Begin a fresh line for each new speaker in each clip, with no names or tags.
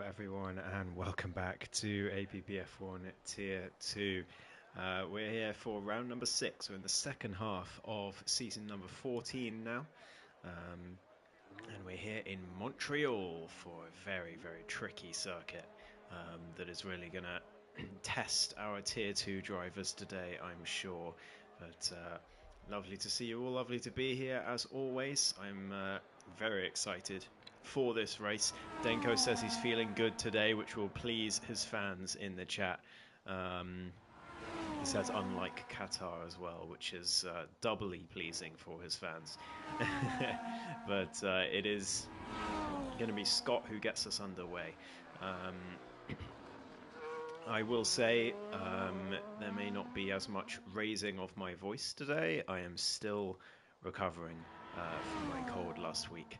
everyone, and welcome back to APPF1 Tier 2. We're here for round number 6. We're in the second half of season number 14 now. And we're here in Montreal for a very, very tricky circuit that is really going to test our Tier 2 drivers today, I'm sure. But lovely to see you all, lovely to be here as always. I'm very excited for this race. Denko says he's feeling good today, which will please his fans in the chat. He says unlike Qatar as well, which is doubly pleasing for his fans. But it is going to be Scott who gets us underway. I will say there may not be as much raising of my voice today. I am still recovering from my cold last week.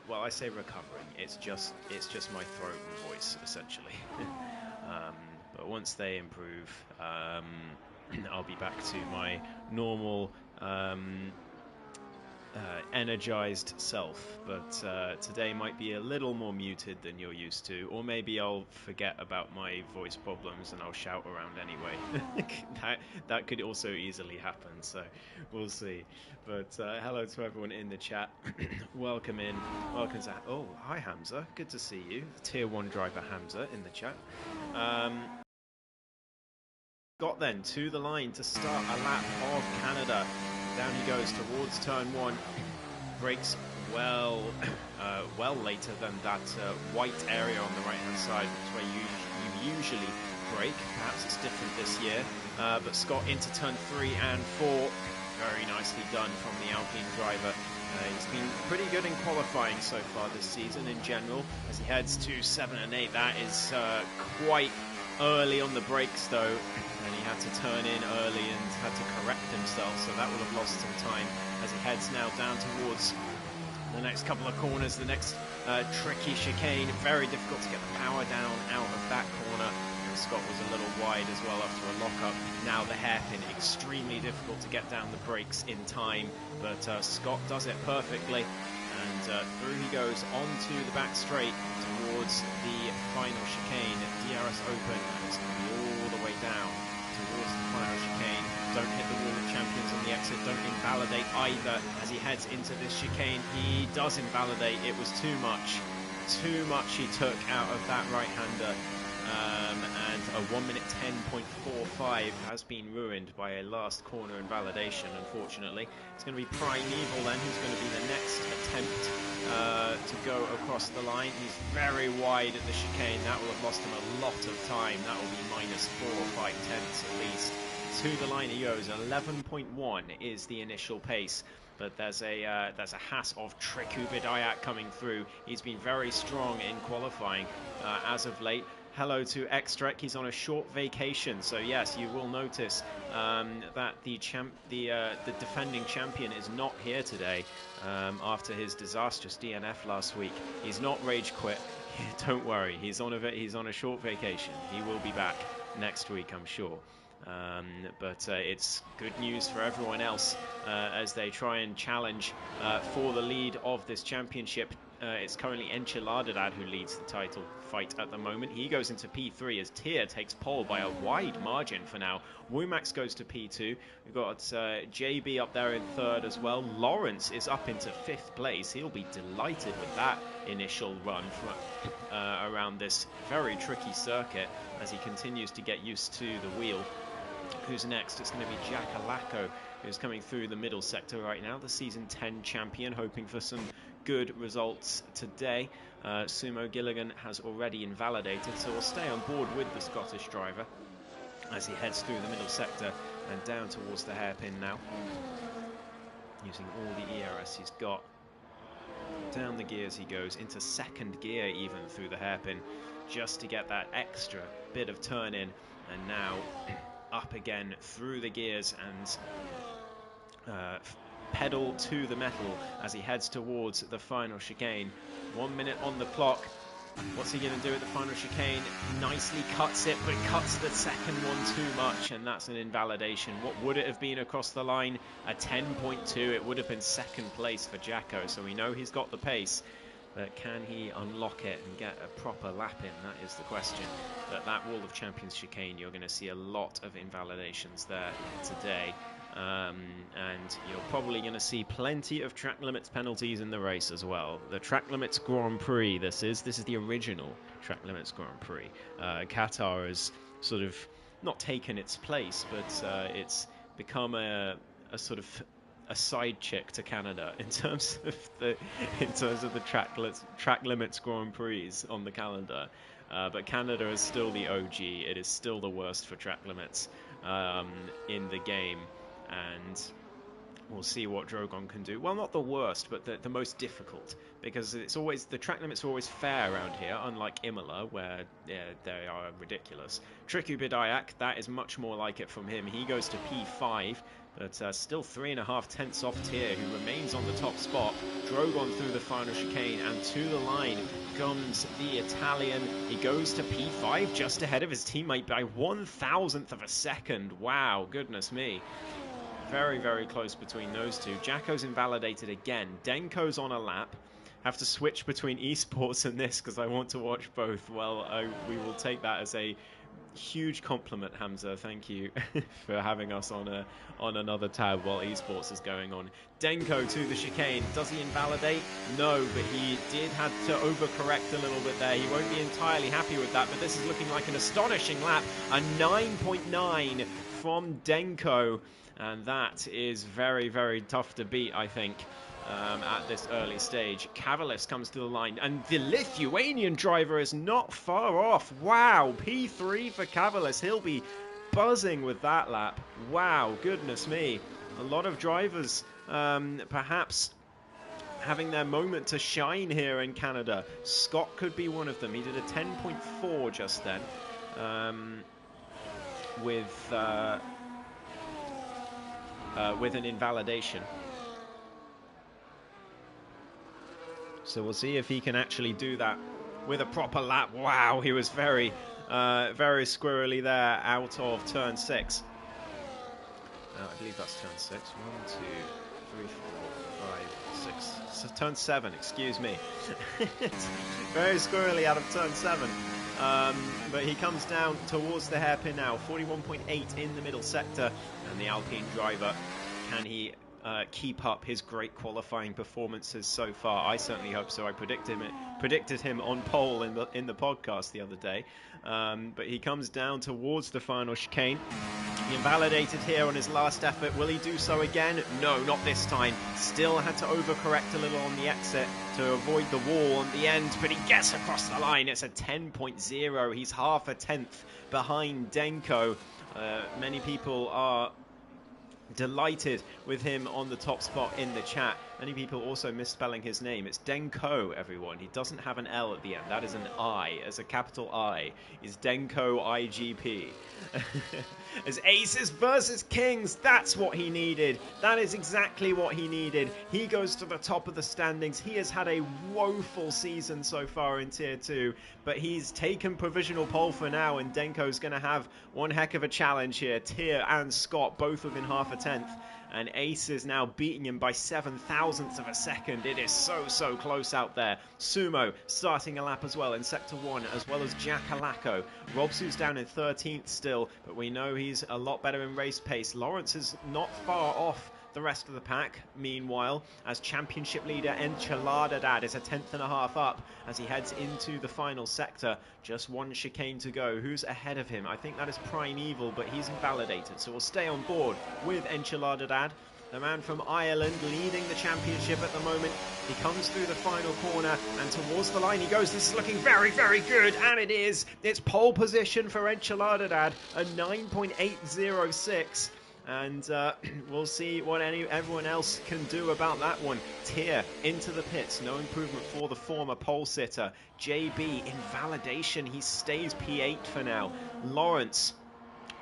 Well, I say recovering. It's just my throat and voice essentially. But once they improve, I'll be back to my normal energized self. But today might be a little more muted than you're used to, or maybe I'll forget about my voice problems and I'll shout around anyway. that could also easily happen, so we'll see. But hello to everyone in the chat. Welcome in. Welcome to... Oh, hi Hamza, good to see you. Tier 1 driver Hamza in the chat. Got then to the line to start a lap of Canada. Down he goes towards turn 1. Brakes well later than that white area on the right hand side, which is where you usually brake. Perhaps it's different this year. But Scott into turn 3 and 4. Very nicely done from the Alpine driver. He's been pretty good in qualifying so far this season in general. As he heads to 7 and 8, that is quite early on the brakes though, and he had to turn in early and had to correct himself, so that will have lost some time as he heads now down towards the next couple of corners. The next tricky chicane, very difficult to get the power down out of that corner. Scott was a little wide as well after a lockup. Now the hairpin, extremely difficult to get down the brakes in time, but Scott does it perfectly. And through he goes onto the back straight towards the final chicane. DRS open, and it's going to be all the way down towards the final chicane. Don't hit the wall of champions on the exit. Don't invalidate either as he heads into this chicane. He does invalidate. It was too much. Too much he took out of that right-hander. And a 1 minute 10.45 has been ruined by a last corner invalidation, unfortunately. It's going to be Primeval then, who's going to be the next attempt to go across the line. He's very wide at the chicane. That will have lost him a lot of time. That will be minus 4 or 5 tenths at least. To the line he goes. 11.1 is the initial pace. But there's a Haas of Trikubidayak coming through. He's been very strong in qualifying as of late. Hello to Extrek. He's on a short vacation, so yes, you will notice that the defending champion is not here today after his disastrous DNF last week. He's not rage quit. Don't worry, he's on a short vacation. He will be back next week, I'm sure. But it's good news for everyone else as they try and challenge for the lead of this championship. It's currently Enchiladad who leads the title fight at the moment. He goes into P3 as Tier takes pole by a wide margin for now. Wumax goes to P2. We've got JB up there in 3rd as well. Lawrence is up into 5th place. He'll be delighted with that initial run from around this very tricky circuit as he continues to get used to the wheel. Who's next? It's going to be Jack Alako, who's coming through the middle sector right now, the Season 10 champion, hoping for some good results today. Sumo Gilligan has already invalidated, so we'll stay on board with the Scottish driver as he heads through the middle sector and down towards the hairpin now, using all the ERS he's got. Down the gears he goes, into 2nd gear even through the hairpin, just to get that extra bit of turn in, and now up again through the gears and pedal to the metal as he heads towards the final chicane. 1 minute on the clock. What's he going to do at the final chicane? Nicely cuts it, but cuts the second one too much, and that's an invalidation. What would it have been across the line? A 10.2. It would have been 2nd place for Jacko, so we know he's got the pace. But can he unlock it and get a proper lap in? That is the question. But that Wall of Champions chicane, you're going to see a lot of invalidations there today. And you're probably going to see plenty of track limits penalties in the race as well. The track limits Grand Prix, this is the original track limits Grand Prix. Qatar has sort of not taken its place, but it's become a sort of a side chick to Canada in terms of the track limits Grand Prix on the calendar. But Canada is still the OG. It is still the worst for track limits in the game, and we'll see what Drogon can do. Well, not the worst, but the most difficult, because it's always the track limits are always fair around here, unlike Imola, where they are ridiculous. Triku Bidayak, that is much more like it from him. He goes to P5, but still 3.5 tenths off Tyr, who remains on the top spot. Drogon through the final chicane, and to the line comes the Italian. He goes to P5, just ahead of his teammate by 1,000th of a second. Wow, goodness me. Very, very close between those two. Jacko's invalidated again. Denko's on a lap. Have to switch between esports and this because I want to watch both. Well, we will take that as a huge compliment, Hamza. Thank you for having us on another tab while esports is going on. Denko to the chicane. Does he invalidate? No, but he did have to overcorrect a little bit there. He won't be entirely happy with that, but this is looking like an astonishing lap. A 9.9 from Denko. And that is very, very tough to beat, I think, at this early stage. Cavalis comes to the line, and the Lithuanian driver is not far off. Wow, P3 for Cavalis. He'll be buzzing with that lap. Wow, goodness me. A lot of drivers perhaps having their moment to shine here in Canada. Scott could be one of them. He did a 10.4 just then with an invalidation. So we'll see if he can actually do that with a proper lap. Wow, he was very squirrely there out of turn 6. I believe that's turn 6. 1, 2, 3, 4, 5, 6. So turn 7, excuse me. Very squirrely out of turn 7. But he comes down towards the hairpin now. 41.8 in the middle sector. And the Alpine driver, can he keep up his great qualifying performances so far? I certainly hope so. I predicted him on pole in the podcast the other day. But he comes down towards the final chicane. He invalidated here on his last effort. Will he do so again? No, not this time. Still had to overcorrect a little on the exit to avoid the wall on the end, but he gets across the line. It's a 10.0. He's half a tenth behind Denko. Many people are delighted with him on the top spot in the chat. Many people also misspelling his name. It's Denko, everyone. He doesn't have an L at the end. That is an I, as a capital I. Is Denko IGP. As Aces versus Kings, that's what he needed. That is exactly what he needed. He goes to the top of the standings. He has had a woeful season so far in Tier 2, but he's taken provisional pole for now, and Denko's going to have one heck of a challenge here. Tyr and Scott both within half a tenth, and Ace is now beating him by 7,000ths of a second. It is so close out there. Sumo starting a lap as well in Sector 1, as well as Jack Alako. Robsu's down in 13th still, but we know he's a lot better in race pace. Lawrence is not far off the rest of the pack, meanwhile, as championship leader Enchilada Dad is a 10.5 up as he heads into the final sector. Just one chicane to go. Who's ahead of him? I think that is Primeval, but he's invalidated, so we'll stay on board with Enchilada Dad. The man from Ireland leading the championship at the moment. He comes through the final corner and towards the line he goes. This is looking very good, and it is. It's pole position for Enchilada Dad, a 9.806. And we'll see what everyone else can do about that one. Tyr into the pits. No improvement for the former pole sitter. JB, invalidation. He stays P8 for now. Lawrence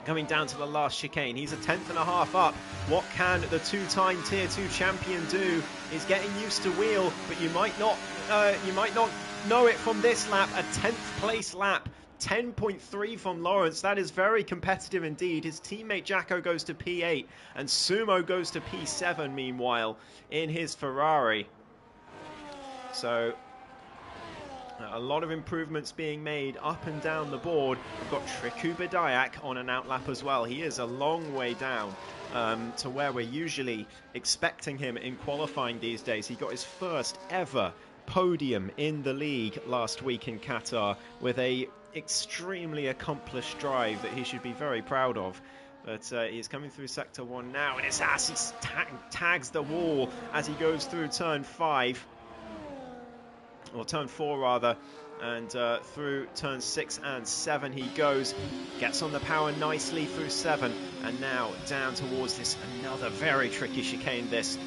coming down to the last chicane. He's a 10.5 up. What can the two-time Tier 2 champion do? He's getting used to wheel, but you might not know it from this lap. A 10th place lap. 10.3 from Lawrence. That is very competitive indeed. His teammate Jacko goes to P8 and Sumo goes to P7 meanwhile in his Ferrari. So A lot of improvements being made up and down the board. We've got Triku Bediak on an outlap as well. He is a long way down to where we're usually expecting him in qualifying these days. He got his first ever podium in the league last week in Qatar with a extremely accomplished drive that he should be very proud of. But he's coming through Sector 1 now, and his ass tags the wall as he goes through Turn 5. Or Turn 4 rather, and through Turn 6 and 7 he goes, gets on the power nicely through 7, and now down towards this, another very tricky chicane this.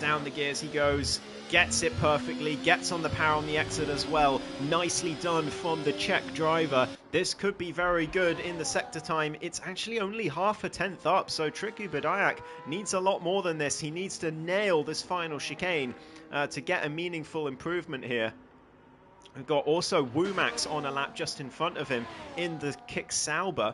Down the gears he goes, gets it perfectly, gets on the power on the exit as well. Nicely done from the Czech driver. This could be very good in the sector time. It's actually only half a tenth up, so Triku Bediak needs a lot more than this. He needs to nail this final chicane to get a meaningful improvement here. We've got also Wumax on a lap just in front of him in the Kick Sauber.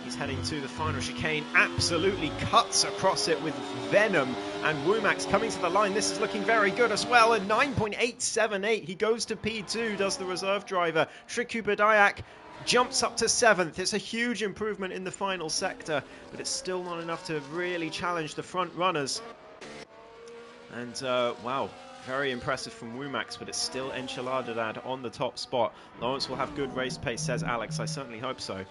He's heading to the final chicane, absolutely cuts across it with venom, and Wumax coming to the line. This is looking very good as well, a 9.878. He goes to P2, does the reserve driver. Triku Bediak jumps up to 7th. It's a huge improvement in the final sector, but it's still not enough to really challenge the front runners. And wow, very impressive from Wumax, but it's still Enchiladadad on the top spot. Lawrence will have good race pace, says Alex. I certainly hope so,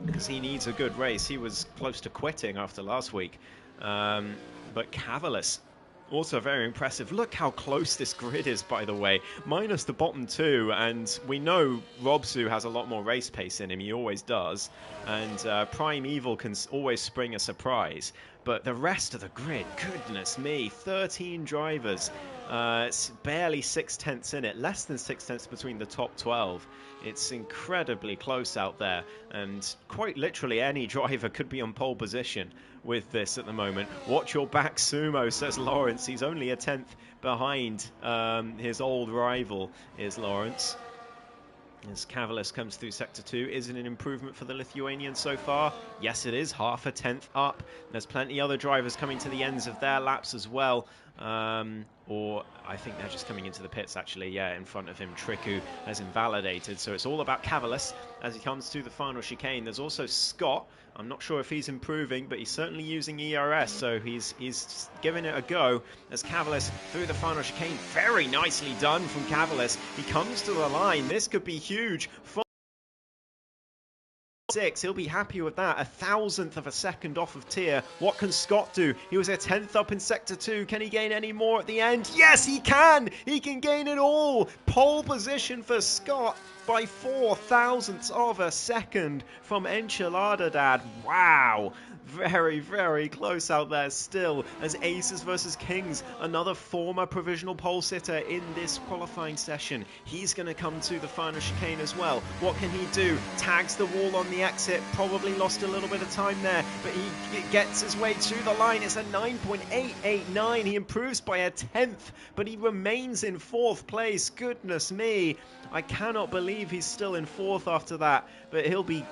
because he needs a good race. He was close to quitting after last week. But Cavalis, also very impressive. Look how close this grid is, by the way, minus the bottom 2, and we know Robsu has a lot more race pace in him. He always does, and Prime Evil can always spring a surprise. But the rest of the grid, goodness me, 13 drivers, it's barely 6/10 in it, less than 6/10 between the top 12. It's incredibly close out there, and quite literally any driver could be on pole position with this at the moment. Watch your back, Sumo, says Lawrence. He's only a 10th behind his old rival, is Lawrence. As Cavalis comes through Sector 2, is it an improvement for the Lithuanian so far? Yes, it is, half a tenth up. There's plenty other drivers coming to the ends of their laps as well. Or I think they're just coming into the pits, actually. Yeah, in front of him, Triku has invalidated. So it's all about Cavalis as he comes to the final chicane. There's also Scott. I'm not sure if he's improving, but he's certainly using ERS, so he's giving it a go as Cavalis through the final chicane. Very nicely done from Cavalis. He comes to the line. This could be huge. 6, he'll be happy with that. 1,000th of a second off of tier. What can Scott do? He was a 10th up in Sector 2. Can he gain any more at the end? Yes, he can! He can gain it all! Pole position for Scott by 4,000ths of a second from Enchiladadad. Wow! Very, very close out there still as Aces versus Kings, another former provisional pole sitter in this qualifying session. He's going to come to the final chicane as well. What can he do? Tags the wall on the exit, probably lost a little bit of time there, but he gets his way to the line. It's a 9.889. He improves by a 10th, but he remains in 4th place. Goodness me, I cannot believe he's still in 4th after that, but he'll be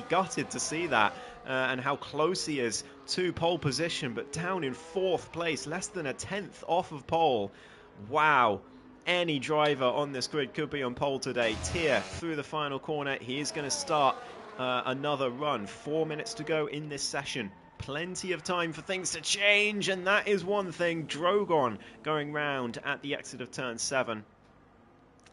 gutted to see that. And how close he is to pole position, but down in 4th place, less than a 10th off of pole. Wow, any driver on this grid could be on pole today. Tier through the final corner. He is going to start another run. 4 minutes to go in this session. Plenty of time for things to change, and that is one thing. Drogon going round at the exit of turn 7.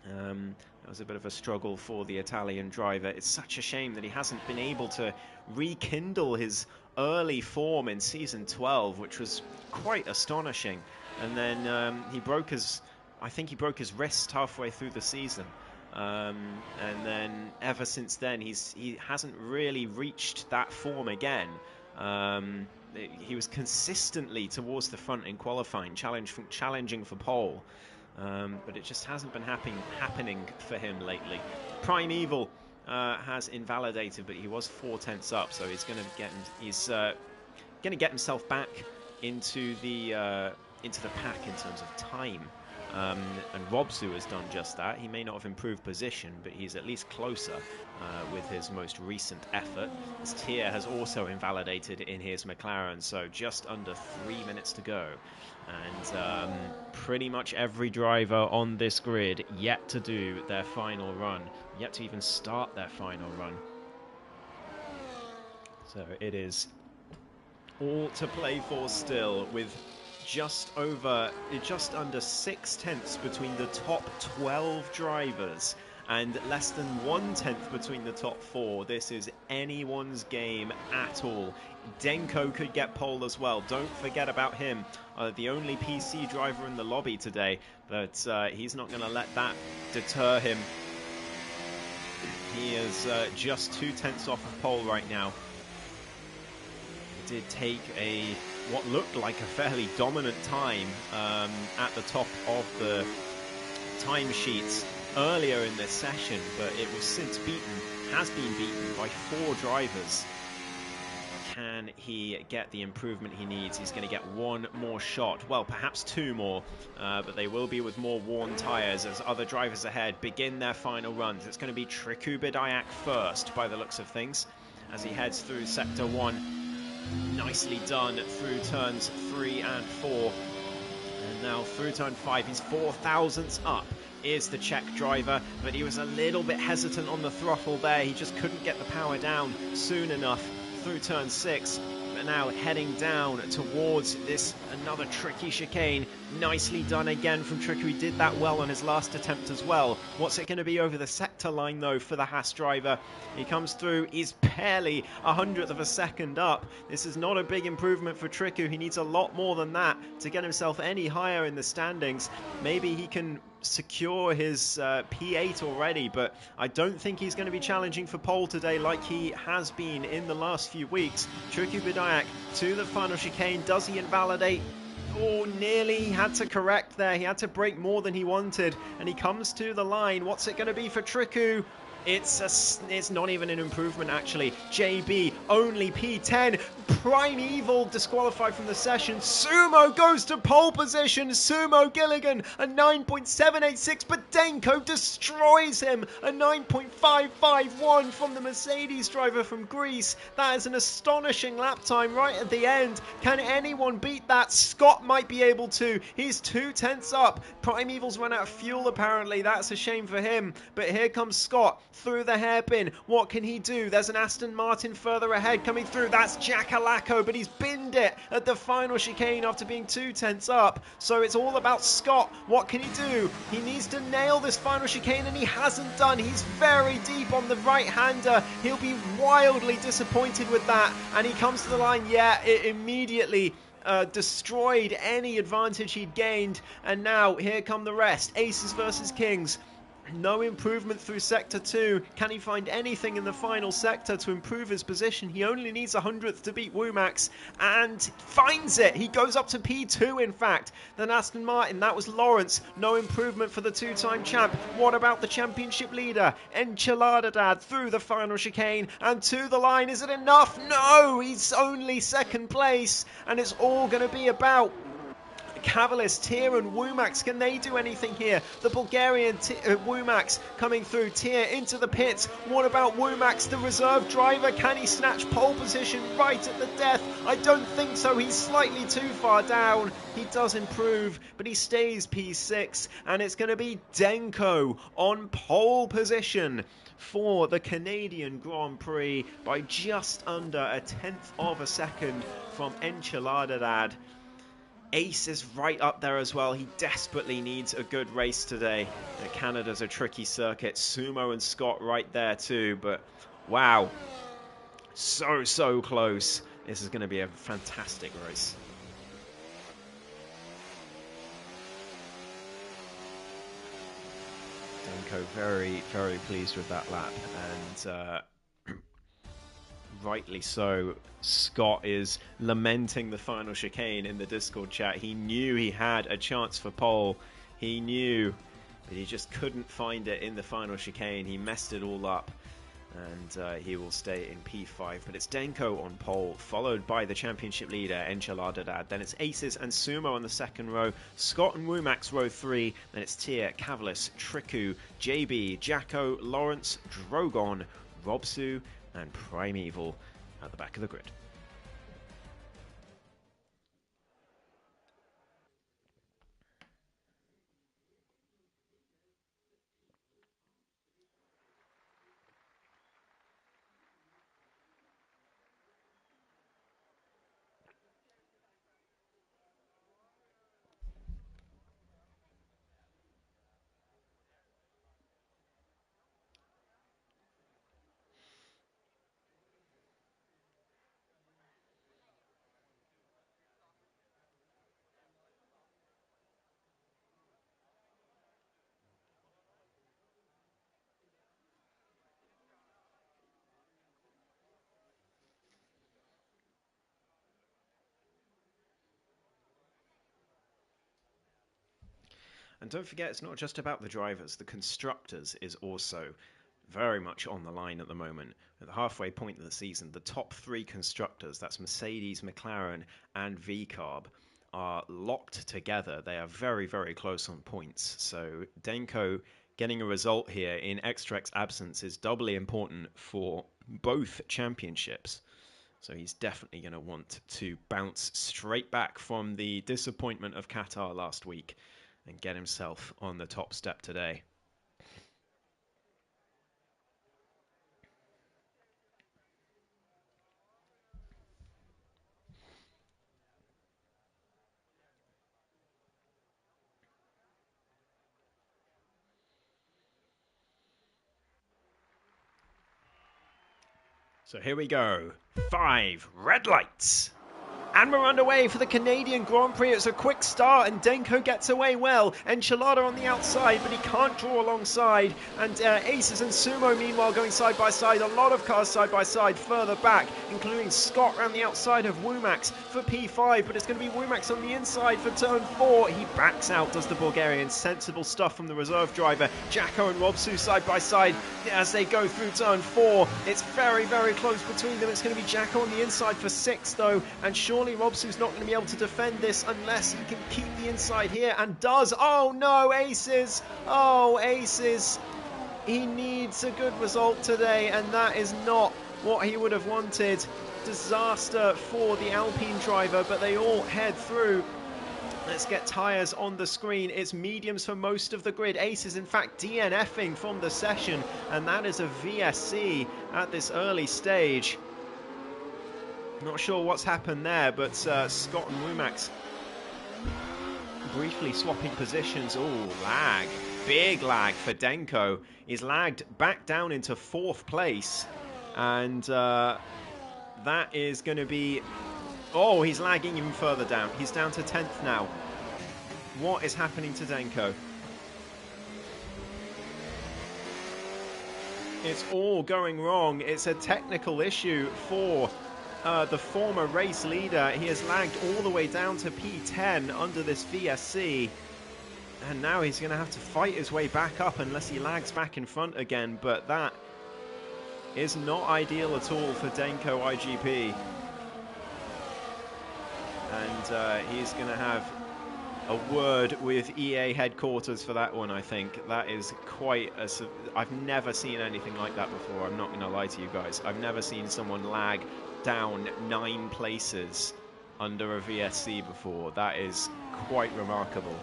That was a bit of a struggle for the Italian driver. It's such a shame that he hasn't been able to rekindle his early form in Season 12, which was quite astonishing. And then I think he broke his wrist halfway through the season. And then ever since then, he hasn't really reached that form again. He was consistently towards the front in qualifying, challenging for pole. But it just hasn't been happening for him lately. Prime Evil has invalidated, but he was 4/10ths up, so he's going to get himself back into the pack in terms of time. and Robsu has done just that. He may not have improved position, but he's at least closer with his most recent effort. As Tier has also invalidated in his McLaren, so just under 3 minutes to go. And pretty much every driver on this grid yet to do their final run, yet to even start their final run. So it is all to play for still, with just under 6/10 between the top 12 drivers and less than 1/10 between the top 4. This is anyone's game at all. Denko could get pole as well. Don't forget about him. The only PC driver in the lobby today, but he's not going to let that deter him. He is just 2/10 off of pole right now. He did take what looked like a fairly dominant time at the top of the timesheets earlier in this session, but it was since has been beaten by 4 drivers. Can he get the improvement he needs? He's going to get 1 more shot. Well, perhaps 2 more, but they will be with more worn tyres as other drivers ahead begin their final runs. It's going to be Triku Bidayak first, by the looks of things, as he heads through Sector 1. Nicely done through turns 3 and 4. And now through turn 5, he's 4 thousandths up. Is the Czech driver, but he was a little bit hesitant on the throttle there. He just couldn't get the power down soon enough through turn 6. But now heading down towards this another tricky chicane. Nicely done again from Triku. He did that well on his last attempt as well. What's it going to be over the sector line though for the Haas driver? He comes through, he's barely 100th of a second up. This is not a big improvement for Triku. He needs a lot more than that to get himself any higher in the standings. Maybe he can secure his P8 already, but I don't think he's going to be challenging for pole today like he has been in the last few weeks. Triku Bidayak to the final chicane. Does he invalidate? Oh, nearly. He had to correct there. He had to brake more than he wanted, and he comes to the line. What's it going to be for Triku? It's not even an improvement, actually. JB, only P10. Primeval disqualified from the session. Sumo goes to pole position. Sumo Gilligan, a 9.786, but Denko destroys him. A 9.551 from the Mercedes driver from Greece. That is an astonishing lap time right at the end. Can anyone beat that? Scott might be able to. He's 2/10 up. Primeval's run out of fuel, apparently. That's a shame for him. But here comes Scott through the hairpin. What can he do? There's an Aston Martin further ahead coming through. That's Jack Alaco, but he's binned it at the final chicane after being 2/10 up. So it's all about Scott. What can he do? He needs to nail this final chicane, and he hasn't done. He's very deep on the right-hander. He'll be wildly disappointed with that. And he comes to the line. Yeah, it immediately destroyed any advantage he'd gained. And now here come the rest. Aces versus Kings. No improvement through Sector 2. Can he find anything in the final sector to improve his position? He only needs 100th to beat Womax, and finds it. He goes up to P2, in fact. Then Aston Martin, that was Lawrence. No improvement for the 2-time champ. What about the championship leader? Enchiladadad through the final chicane and to the line. Is it enough? No! He's only 2nd place, and it's all going to be about Cavalis, Tier and Womax. Can they do anything here? The Bulgarian Womax coming through. Tier into the pits. What about Womax, the reserve driver? Can he snatch pole position right at the death? I don't think so. He's slightly too far down. He does improve, but he stays P6, and it's going to be Denko on pole position for the Canadian Grand Prix by just under 1/10 of a second from Enchiladadad. Ace is right up there as well. He desperately needs a good race today. Canada's a tricky circuit. Sumo and Scott right there too, but wow, so close. This is going to be a fantastic race. Denko very pleased with that lap, and rightly so. Scott is lamenting the final chicane in the Discord chat. He knew he had a chance for pole. He knew, but he just couldn't find it in the final chicane. He messed it all up. and he will stay in P5. But it's Denko on pole, followed by the championship leader, Enchilada Dad. Then it's Aces and Sumo on the second row, Scott and Wumax row 3. Then it's Tyr, Cavalis, Triku, JB, Jacko, Lawrence, Drogon, Robsu, and Primeval at the back of the grid. And don't forget, it's not just about the drivers. The constructors is also very much on the line at the moment. At the halfway point of the season, the top 3 constructors, that's Mercedes, McLaren, and VCarb, are locked together. They are very, very close on points. So Denko getting a result here in Xtrek's absence is doubly important for both championships. So he's definitely going to want to bounce straight back from the disappointment of Qatar last week and get himself on the top step today. So here we go. 5 red lights. And we're underway for the Canadian Grand Prix. It's a quick start, and Denko gets away well. Enchilada on the outside, but he can't draw alongside. And Aces and Sumo, meanwhile, going side by side. A lot of cars side by side further back, including Scott around the outside of Wumax for P5. But it's going to be Wumax on the inside for turn 4. He backs out, does the Bulgarian. Sensible stuff from the reserve driver. Jacko and Robsu side by side as they go through turn 4. It's very, very close between them. It's going to be Jacko on the inside for 6, though. And surely Robsu's not going to be able to defend this unless he can keep the inside here, and does. Oh no, Aces! Oh, Aces! He needs a good result today, and that is not what he would have wanted. Disaster for the Alpine driver, but they all head through. Let's get tyres on the screen. It's mediums for most of the grid. Aces, in fact, DNFing from the session, and that is a VSC at this early stage. Not sure what's happened there, but Scott and Wumax briefly swapping positions. Oh, lag. Big lag for Denko. He's lagged back down into 4th place. And that is going to be... Oh, he's lagging even further down. He's down to 10th now. What is happening to Denko? It's all going wrong. It's a technical issue for the former race leader. He has lagged all the way down to P10 under this VSC. And now he's going to have to fight his way back up unless he lags back in front again. But that is not ideal at all for Denko IGP. And he's going to have a word with EA headquarters for that one, I think. That is quite a... I've never seen anything like that before. I'm not going to lie to you guys. I've never seen someone lag down 9 places under a VSC before. That is quite remarkable.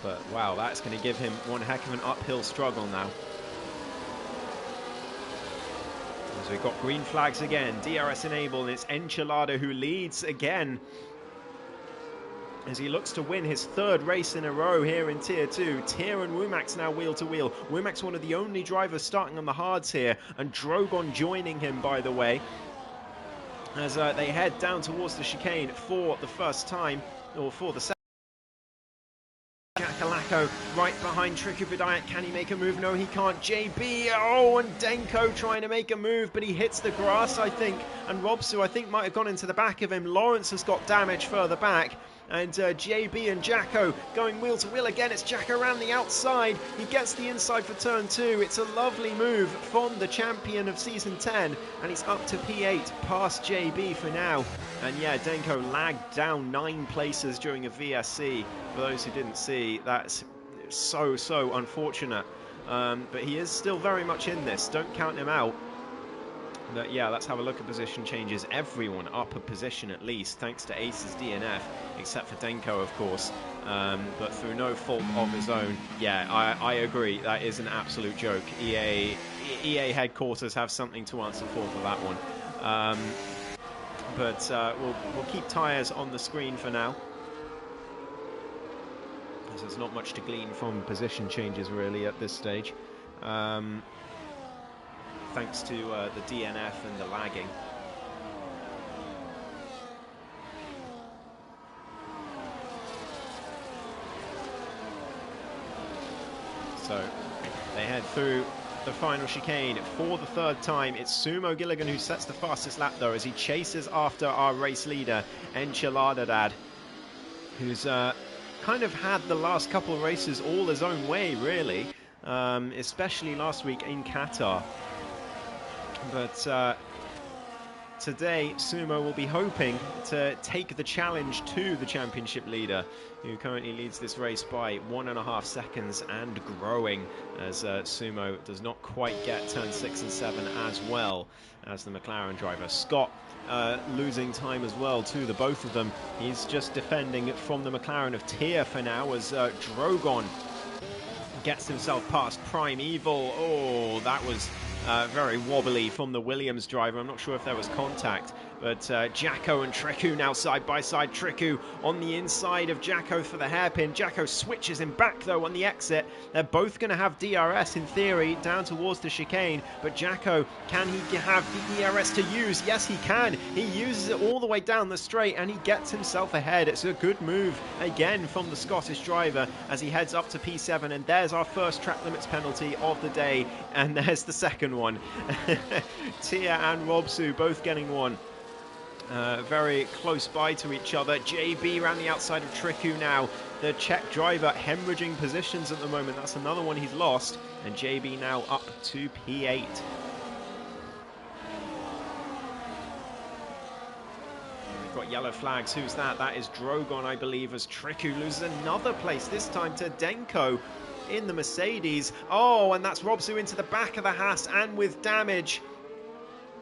But wow, that's going to give him one heck of an uphill struggle now. So we've got green flags again, DRS enabled, and it's Enchilada who leads again as he looks to win his 3rd race in a row here in Tier 2. Tyr and Wumax now wheel to wheel. Wumax one of the only drivers starting on the hards here, and Drogon joining him, by the way, as they head down towards the chicane for the first time, or for the second. Jakalako right behind Triku Bidayat. Can he make a move? No, he can't. JB, oh, and Denko trying to make a move, but he hits the grass, I think. And Robsu, I think, might have gone into the back of him. Lawrence has got damage further back. And JB and Jacko going wheel to wheel again. It's Jacko around the outside. He gets the inside for turn 2. It's a lovely move from the champion of Season 10. And he's up to P8 past JB for now. And yeah, Denko lagged down 9 places during a VSC. For those who didn't see, that's so unfortunate. But he is still very much in this. Don't count him out. But yeah, let's have a look at position changes. Everyone up a position at least, thanks to Ace's DNF, except for Denko, of course. But through no fault of his own. Yeah, I agree. That is an absolute joke. EA headquarters have something to answer for that one. But we'll keep tyres on the screen for now. Because there's not much to glean from position changes really at this stage. Thanks to the DNF and the lagging. So they head through the final chicane for the 3rd time. It's Sumo Gilligan who sets the fastest lap though, as he chases after our race leader Enchiladadad, who's kind of had the last couple of races all his own way really, especially last week in Qatar. But today, Sumo will be hoping to take the challenge to the championship leader, who currently leads this race by 1.5 seconds and growing, as Sumo does not quite get turn 6 and 7 as well as the McLaren driver. Scott losing time as well to the both of them. He's just defending from the McLaren of Tier for now, as Drogon gets himself past Prime Evil. Oh, that was very wobbly from the Williams driver. I'm not sure if there was contact, but Jacko and Triku now side by side. Triku on the inside of Jacko for the hairpin. Jacko switches him back though on the exit. They're both going to have DRS in theory down towards the chicane, but Jacko, can he have the DRS to use? Yes, he can. He uses it all the way down the straight and he gets himself ahead. It's a good move again from the Scottish driver as he heads up to P7, and there's our first track limits penalty of the day, and there's the second one. Tia and Robsu both getting one. Very close by to each other. JB around the outside of Triku now. The Czech driver hemorrhaging positions at the moment. That's another one he's lost. And JB now up to P8. We've got yellow flags. Who's that? That is Drogon, I believe, as Triku loses another place, this time to Denko in the Mercedes. Oh, and that's Robsu into the back of the Haas and with damage.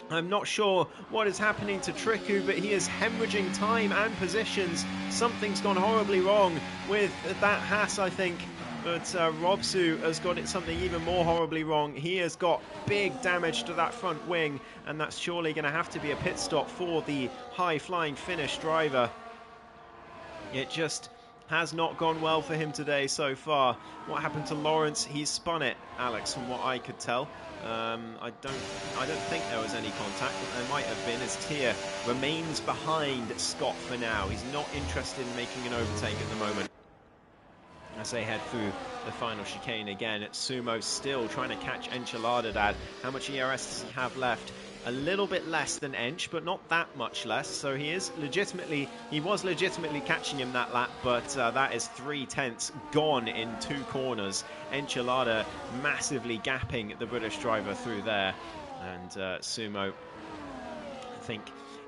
I'm not sure what is happening to Triku, but he is hemorrhaging time and positions. Something's gone horribly wrong with that Haas, I think. But Robsu has got it something even more horribly wrong. He has got big damage to that front wing, and that's surely going to have to be a pit stop for the high-flying Finnish driver. It just has not gone well for him today so far. What happened to Lawrence? He's spun it, Alex, from what I could tell. I don't think there was any contact, but there might have been, as Tia remains behind Scott for now. He's not interested in making an overtake at the moment. As they head through the final chicane again, Sumo still trying to catch Enchiladadad. How much ERS does he have left? A little bit less than Ench, but not that much less. So he was legitimately catching him that lap, but that is 3/10 gone in 2 corners. Enchilada massively gapping the British driver through there, and Sumo, I think,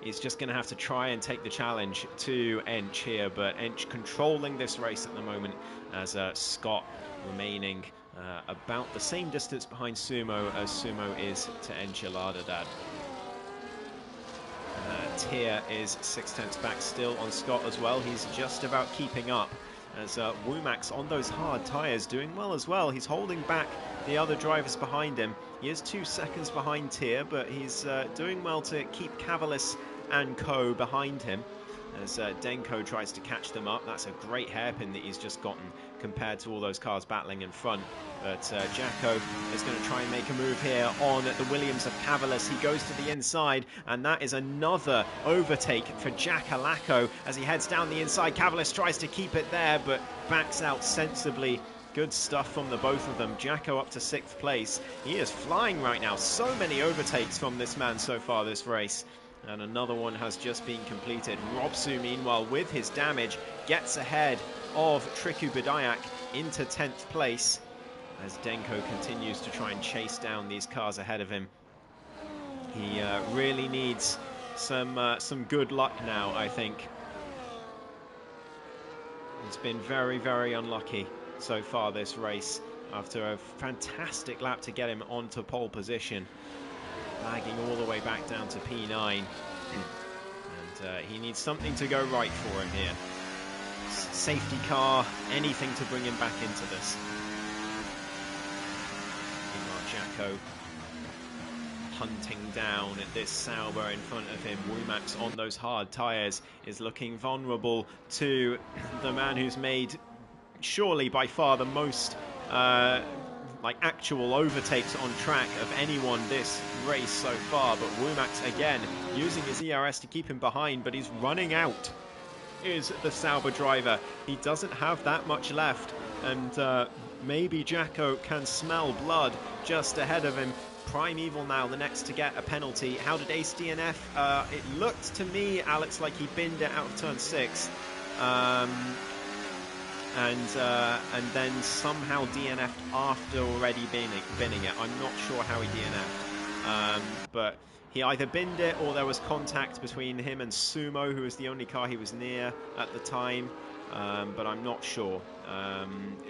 is just going to have to try and take the challenge to Ench here, but Ench controlling this race at the moment, as Scott remaining about the same distance behind Sumo as Sumo is to Enchiladadad. Tia is 6/10 back still on Scott as well. He's just about keeping up, as Womack's on those hard tyres doing well as well. He's holding back the other drivers behind him. He is 2 seconds behind Tia, but he's doing well to keep Cavalis and co behind him, as Denko tries to catch them up. That's a great hairpin that he's just gotten compared to all those cars battling in front. But Jacko is going to try and make a move here on the Williams of Cavalis. He goes to the inside, and that is another overtake for Jack Alacco as he heads down the inside. Cavalis tries to keep it there, but backs out sensibly. Good stuff from the both of them. Jacko up to 6th place. He is flying right now. So many overtakes from this man so far this race. And another one has just been completed. Robsu, meanwhile, with his damage, gets ahead of Triku Badayak into 10th place, as Denko continues to try and chase down these cars ahead of him. He really needs some good luck now, I think. He's been very, very unlucky so far this race, after a fantastic lap to get him onto pole position, lagging all the way back down to P9. And he needs something to go right for him here. Safety car, anything to bring him back into this. Meanwhile, Jacko hunting down at this Sauber in front of him. Womax on those hard tyres is looking vulnerable to the man who's made surely by far the most actual overtakes on track of anyone this race so far. But Womax again using his ERS to keep him behind, but he's running out, is the Sauber driver. He doesn't have that much left, and maybe Jacko can smell blood just ahead of him. Primeval now the next to get a penalty. How did Ace DNF? It looked to me, Alex, like he binned it out of turn 6. And then somehow DNF'd after already binning it. I'm not sure how he DNF'd. But he either binned it or there was contact between him and Sumo, who was the only car he was near at the time. But I'm not sure.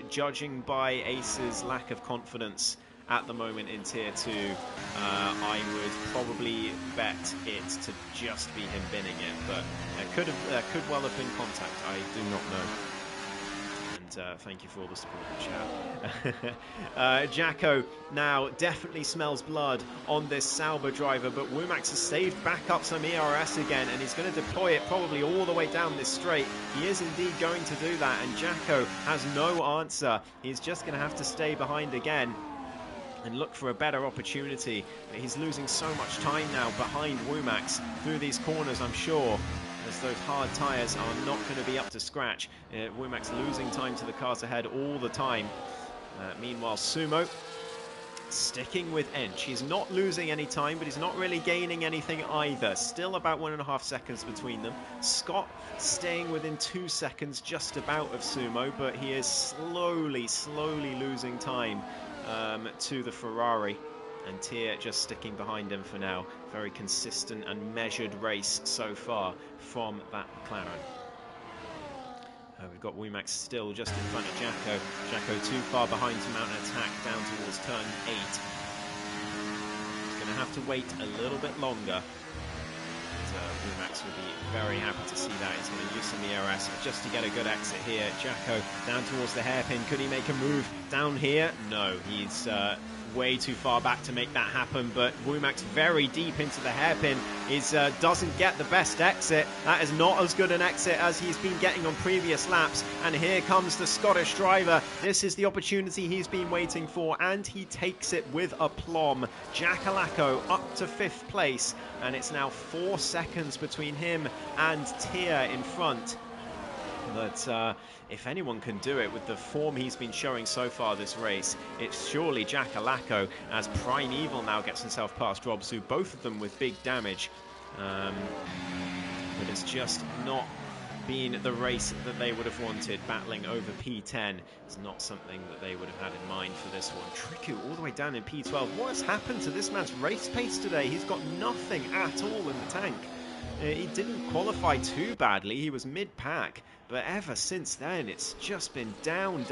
Judging by Ace's lack of confidence at the moment in Tier 2, I would probably bet it to just be him binning it. But there could well have been contact. I do not know. Thank you for all the support in chat. Jacko now definitely smells blood on this Sauber driver, but Womax has saved back up some ERS again, and he's going to deploy it probably all the way down this straight. He is indeed going to do that, and Jacko has no answer. He's just going to have to stay behind again and look for a better opportunity. But he's losing so much time now behind Womax through these corners, I'm sure, as those hard tyres are not going to be up to scratch. Womax losing time to the cars ahead all the time. Meanwhile, Sumo sticking with Ench. He's not losing any time, but he's not really gaining anything either. Still about 1.5 seconds between them. Scott staying within 2 seconds just about of Sumo, but he is slowly losing time to the Ferrari. And Tier just sticking behind him for now. Very consistent and measured race so far from that McLaren. We've got Womax still just in front of Jacko. Jacko too far behind to mount an attack down towards turn 8. He's going to have to wait a little bit longer. Womax will be very happy to see that. He's going to use some ERS just to get a good exit here. Jacko down towards the hairpin. Could he make a move down here? No, he's way too far back to make that happen, but Womax very deep into the hairpin doesn't get the best exit. That is not as good an exit as he's been getting on previous laps, and here comes the Scottish driver. This is the opportunity he's been waiting for, and he takes it with aplomb. Jackalacko up to 5th place, and it's now 4 seconds between him and Tier in front. But if anyone can do it with the form he's been showing so far this race, it's surely Jackalacko, as Primeval now gets himself past Robsu, both of them with big damage. But it's just not been the race that they would have wanted. Battling over P10 is not something that they would have had in mind for this one. Triku all the way down in P12. What has happened to this man's race pace today? He's got nothing at all in the tank. He didn't qualify too badly. He was mid-pack. But ever since then, it's just been down.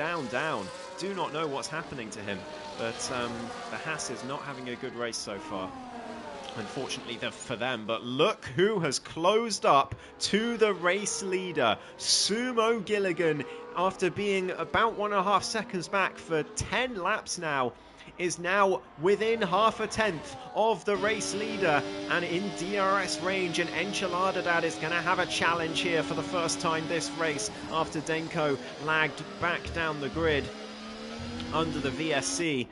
Do not know what's happening to him. But the Haas is not having a good race so far, unfortunately for them. But look who has closed up to the race leader. Sumo Gilligan, after being about 1.5 seconds back for 10 laps now, is now within half a tenth of the race leader and in DRS range, and Enchiladadad is going to have a challenge here for the first time this race after Denko lagged back down the grid under the VSC.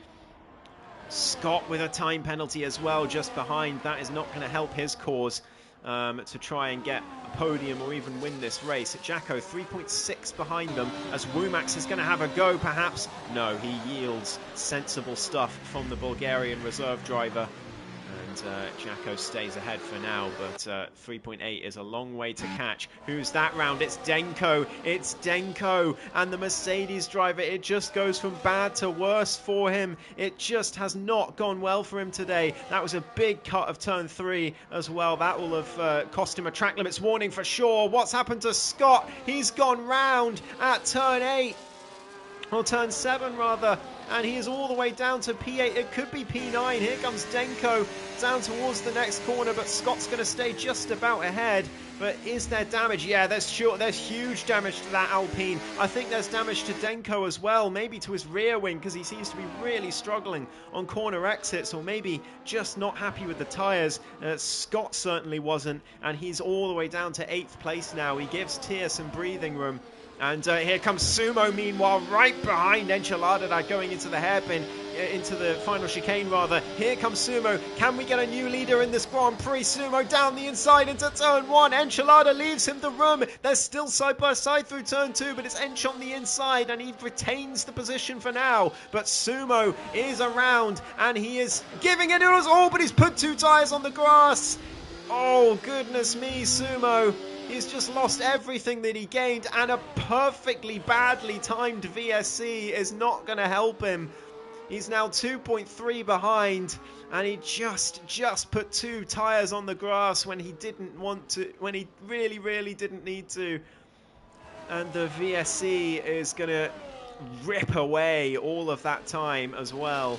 Scott with a time penalty as well just behind. That is not going to help his cause to try and get a podium or even win this race. Jacko 3.6 behind them, as Womax is going to have a go perhaps. No, he yields sensible stuff from the Bulgarian reserve driver. and Jacko stays ahead for now, but 3.8 is a long way to catch. Who's that round? It's Denko. It's Denko, and the Mercedes driver. It just goes from bad to worse for him. It just has not gone well for him today. That was a big cut of turn 3 as well. That will have cost him a track limits warning for sure. What's happened to Scott? He's gone round at turn 8. Or turn 7 rather, and he is all the way down to P8. It could be P9. Here comes Denko down towards the next corner, but Scott's going to stay just about ahead. But is there damage? Yeah, there's huge damage to that Alpine. I think there's damage to Denko as well, maybe to his rear wing, because he seems to be really struggling on corner exits, or maybe just not happy with the tyres. Scott certainly wasn't, and he's all the way down to 8th place now. He gives Tia some breathing room. And here comes Sumo, meanwhile, right behind Enchilada, going into the hairpin, into the final chicane, rather. Here comes Sumo. Can we get a new leader in this Grand Prix? Sumo down the inside into turn 1. Enchilada leaves him the room. They're still side by side through turn 2, but it's Ench on the inside, and he retains the position for now. But Sumo is around, and he is giving it all, but he's put 2 tyres on the grass. Oh, goodness me, Sumo. He's just lost everything that he gained, and a perfectly badly timed VSC is not going to help him. He's now 2.3 behind, and he just put 2 tyres on the grass when he didn't want to, when he really didn't need to. And the VSC is going to rip away all of that time as well.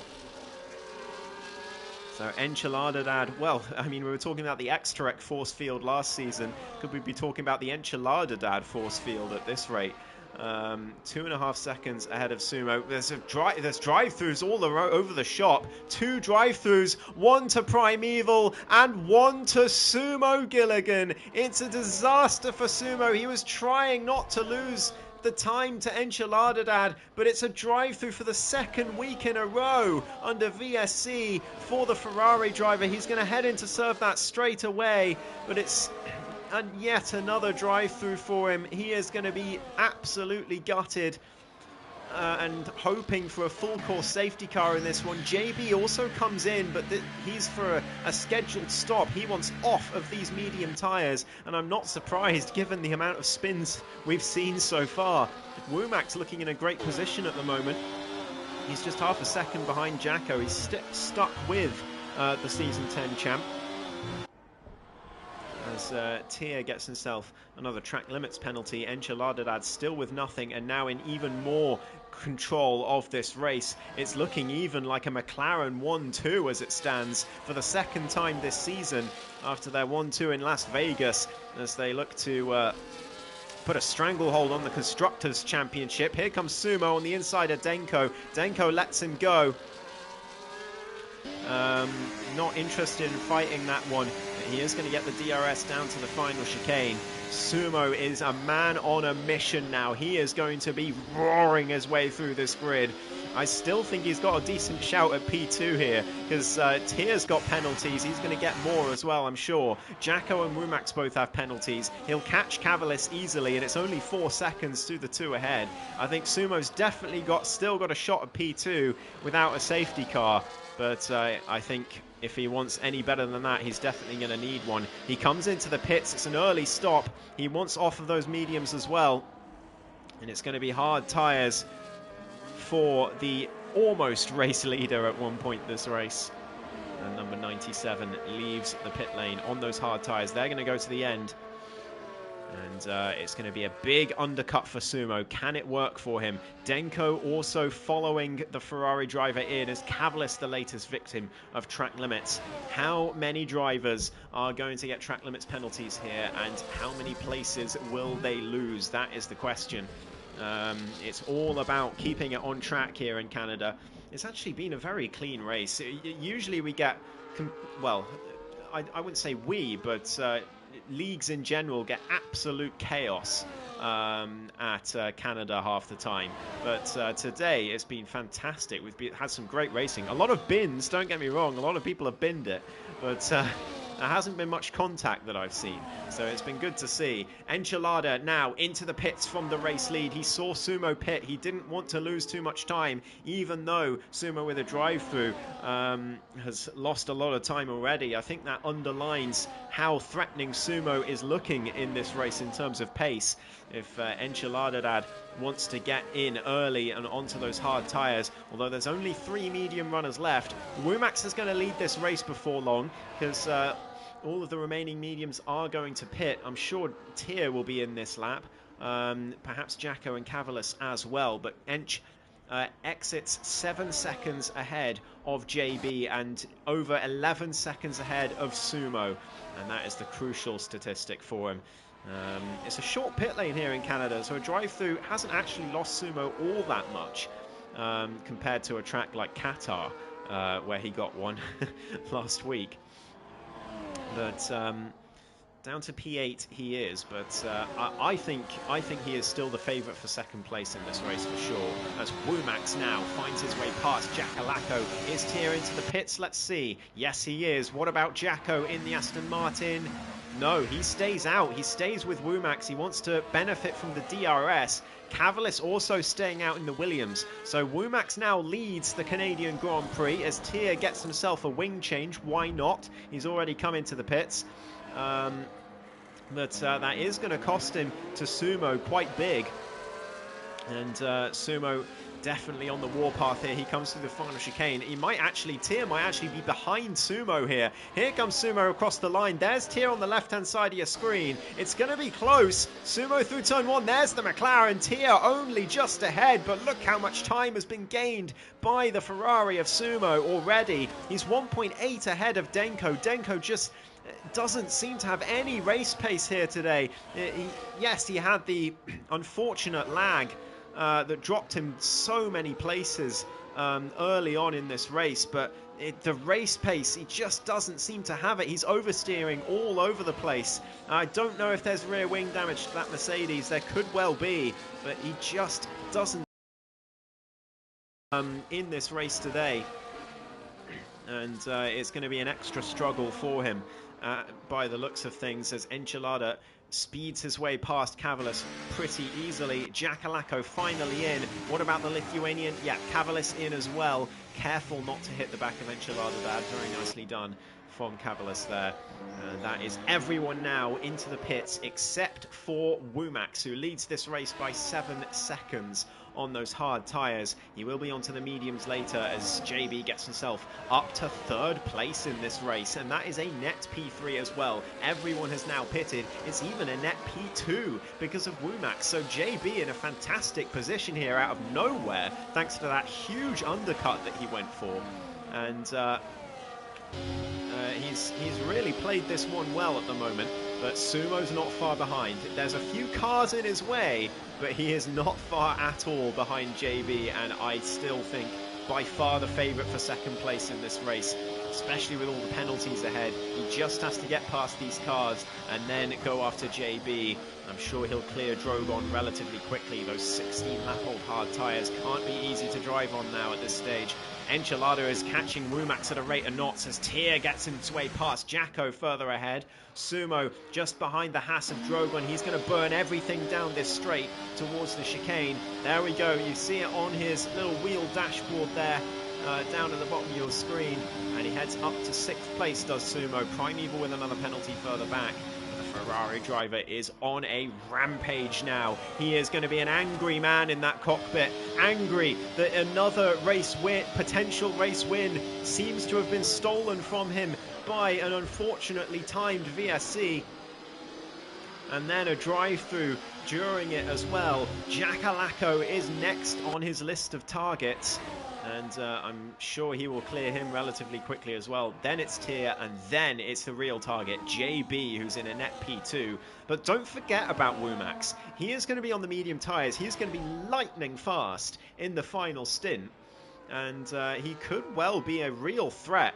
So Enchilada, well, I mean, we were talking about the X-Trek force field last season. Could we be talking about the Enchilada force field at this rate? 2.5 seconds ahead of Sumo. There's drive-throughs all over the shop. 2 drive-throughs, 1 to Primeval and 1 to Sumo Gilligan. It's a disaster for Sumo. He was trying not to lose the time to Enchilada, but it's a drive-through for the 2nd week in a row under VSC for the Ferrari driver. He's going to head in to serve that straight away, but it's yet another drive-through for him. He is going to be absolutely gutted and hoping for a full course safety car in this one. JB also comes in, but he's for a scheduled stop. He wants off of these medium tyres, and I'm not surprised given the amount of spins we've seen so far. Womack's looking in a great position at the moment. He's just half a second behind Jacko. He's stuck with the Season 10 champ. As Tia gets himself another track limits penalty. Enchilada still with nothing, and now in even more control of this race. It's looking even like a McLaren 1-2 as it stands for the 2nd time this season after their 1-2 in Las Vegas, as they look to put a stranglehold on the Constructors' Championship. Here comes Sumo on the inside of Denko. Denko lets him go. Not interested in fighting that one. He is going to get the DRS down to the final chicane. Sumo is a man on a mission now. He is going to be roaring his way through this grid. I still think he's got a decent shout at P2 here, because Tia's got penalties. He's going to get more as well, I'm sure. Jacko and Rumax both have penalties. He'll catch Cavalis easily, and it's only 4 seconds to the 2 ahead. I think Sumo's definitely still got a shot at P2 without a safety car, but I think if he wants any better than that, he's definitely going to need one. He comes into the pits. It's an early stop. He wants off of those mediums as well, and it's going to be hard tyres for the almost race leader at one point this race. And number 97 leaves the pit lane on those hard tyres. They're going to go to the end, and it's going to be a big undercut for Sumo. Can it work for him? Denko also following the Ferrari driver in as Cavalis, the latest victim of track limits. How many drivers are going to get track limits penalties here, and how many places will they lose? That is the question. It's all about keeping it on track here in Canada. It's actually been a very clean race. Usually we get, well, I wouldn't say but leagues in general get absolute chaos at Canada half the time. But today it's been fantastic. We've had some great racing. A lot of bins, don't get me wrong. A lot of people have binned it. But there hasn't been much contact that I've seen. So it's been good to see. Enchilada now into the pits from the race lead. He saw Sumo pit. He didn't want to lose too much time, even though Sumo with a drive-through has lost a lot of time already. I think that underlines how threatening Sumo is looking in this race in terms of pace. If Enchilada wants to get in early and onto those hard tyres, although there's only 3 medium runners left, Wumax is going to lead this race before long, because all of the remaining mediums are going to pit. I'm sure Tyr will be in this lap. Perhaps Jacko and Cavalis as well. But Ench exits 7 seconds ahead of JB and over 11 seconds ahead of Sumo. And that is the crucial statistic for him. It's a short pit lane here in Canada, so a drive-through hasn't actually lost Sumo all that much compared to a track like Qatar, where he got one last week. But down to P8 he is, but I think he is still the favourite for second place in this race for sure. As Wumax now finds his way past Jackalacco. Is Tyr into the pits? Let's see. Yes, he is. What about Jacko in the Aston Martin? No, he stays out. He stays with Wumax. He wants to benefit from the DRS. Cavalis also staying out in the Williams. So Wumax now leads the Canadian Grand Prix as Tyr gets himself a wing change. Why not? He's already come into the pits. But that is going to cost him to Sumo quite big. And Sumo definitely on the warpath here. He comes through the final chicane. Tyr might actually be behind Sumo here. Here comes Sumo across the line. There's Tyr on the left-hand side of your screen. It's going to be close. Sumo through turn 1. There's the McLaren. Tyr only just ahead, but look how much time has been gained by the Ferrari of Sumo already. He's 1.8 ahead of Denko. Denko just doesn't seem to have any race pace here today. Yes, he had the unfortunate lag that dropped him so many places early on in this race, but the race pace, he just doesn't seem to have it. He's oversteering all over the place. I don't know if there's rear wing damage to that Mercedes. There could well be, but he just doesn't in this race today. And it's going to be an extra struggle for him by the looks of things, as Enchilada speeds his way past Cavalis pretty easily. Jackalacco finally in. What about the Lithuanian? Yeah, Cavalis in as well. Careful not to hit the back of Enchilada there. Very nicely done from Cavalis there. That is everyone now into the pits except for Wumax, who leads this race by 7 seconds on those hard tyres. He will be onto the mediums later as JB gets himself up to 3rd place in this race, and that is a net P3 as well. Everyone has now pitted. It's even a net P2 because of Wumax. So JB in a fantastic position here out of nowhere, thanks to that huge undercut that he went for. And he's really played this one well at the moment, but Sumo's not far behind. There's a few cars in his way, but he is not far at all behind JB, and I still think by far the favourite for second place in this race, especially with all the penalties ahead. He just has to get past these cars and then go after JB. I'm sure he'll clear Drogon relatively quickly. Those 16-lap-old hard tyres can't be easy to drive on now at this stage. Enchilada is catching Wumax at a rate of knots as Tyr gets his way past Jacko further ahead. Sumo just behind the Haas of Drogon. He's going to burn everything down this straight towards the chicane. There we go. You see it on his little wheel dashboard there. Down at the bottom of your screen, and he heads up to 6th place, does Sumo. Primeval with another penalty further back. The Ferrari driver is on a rampage now. He is going to be an angry man in that cockpit. Angry that another race win, potential race win, seems to have been stolen from him by an unfortunately timed VSC. And then a drive-through during it as well. Jackalacco is next on his list of targets, and I'm sure he will clear him relatively quickly as well. Then it's Tyr, and then it's the real target, JB, who's in a net P2. But don't forget about Wumax. He is going to be on the medium tyres. He is going to be lightning fast in the final stint, and he could well be a real threat.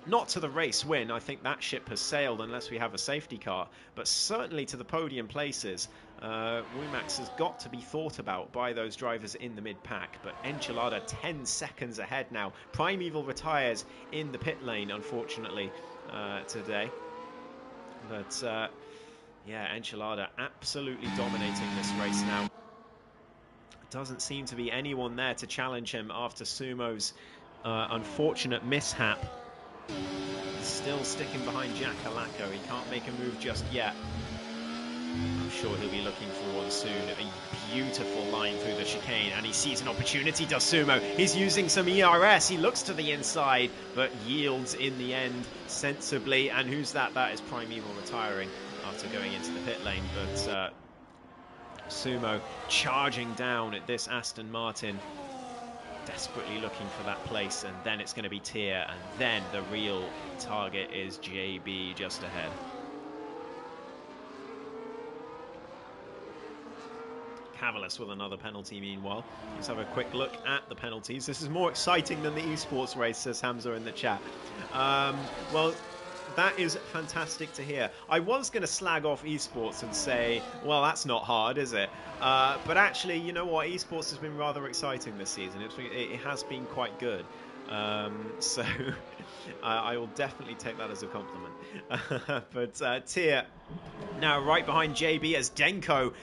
Not to the race win, I think that ship has sailed unless we have a safety car, but certainly to the podium places. Wumax has got to be thought about by those drivers in the mid-pack, but Enchilada 10 seconds ahead now. Primeval retires in the pit lane, unfortunately, today. But Yeah, Enchilada absolutely dominating this race now. Doesn't seem to be anyone there to challenge him after Sumo's unfortunate mishap. He's still sticking behind Jack Halako. He can't make a move just yet. I'm sure he'll be looking for one soon. A beautiful line through the chicane, and he sees an opportunity, does Sumo. He's using some ERS. He looks to the inside, but yields in the end sensibly. And who's that? That is Primeval retiring after going into the pit lane. But Sumo charging down at this Aston Martin, desperately looking for that place, and then it's going to be Tier, and then the real target is JB just ahead. Cavalis with another penalty meanwhile. Let's have a quick look at the penalties. This is more exciting than the esports race, says Hamza in the chat. Well, that is fantastic to hear. I was going to slag off esports and say, well, that's not hard, is it? But actually, you know what? Esports has been rather exciting this season. It has been quite good. So I will definitely take that as a compliment. But Tier now right behind JB as Denko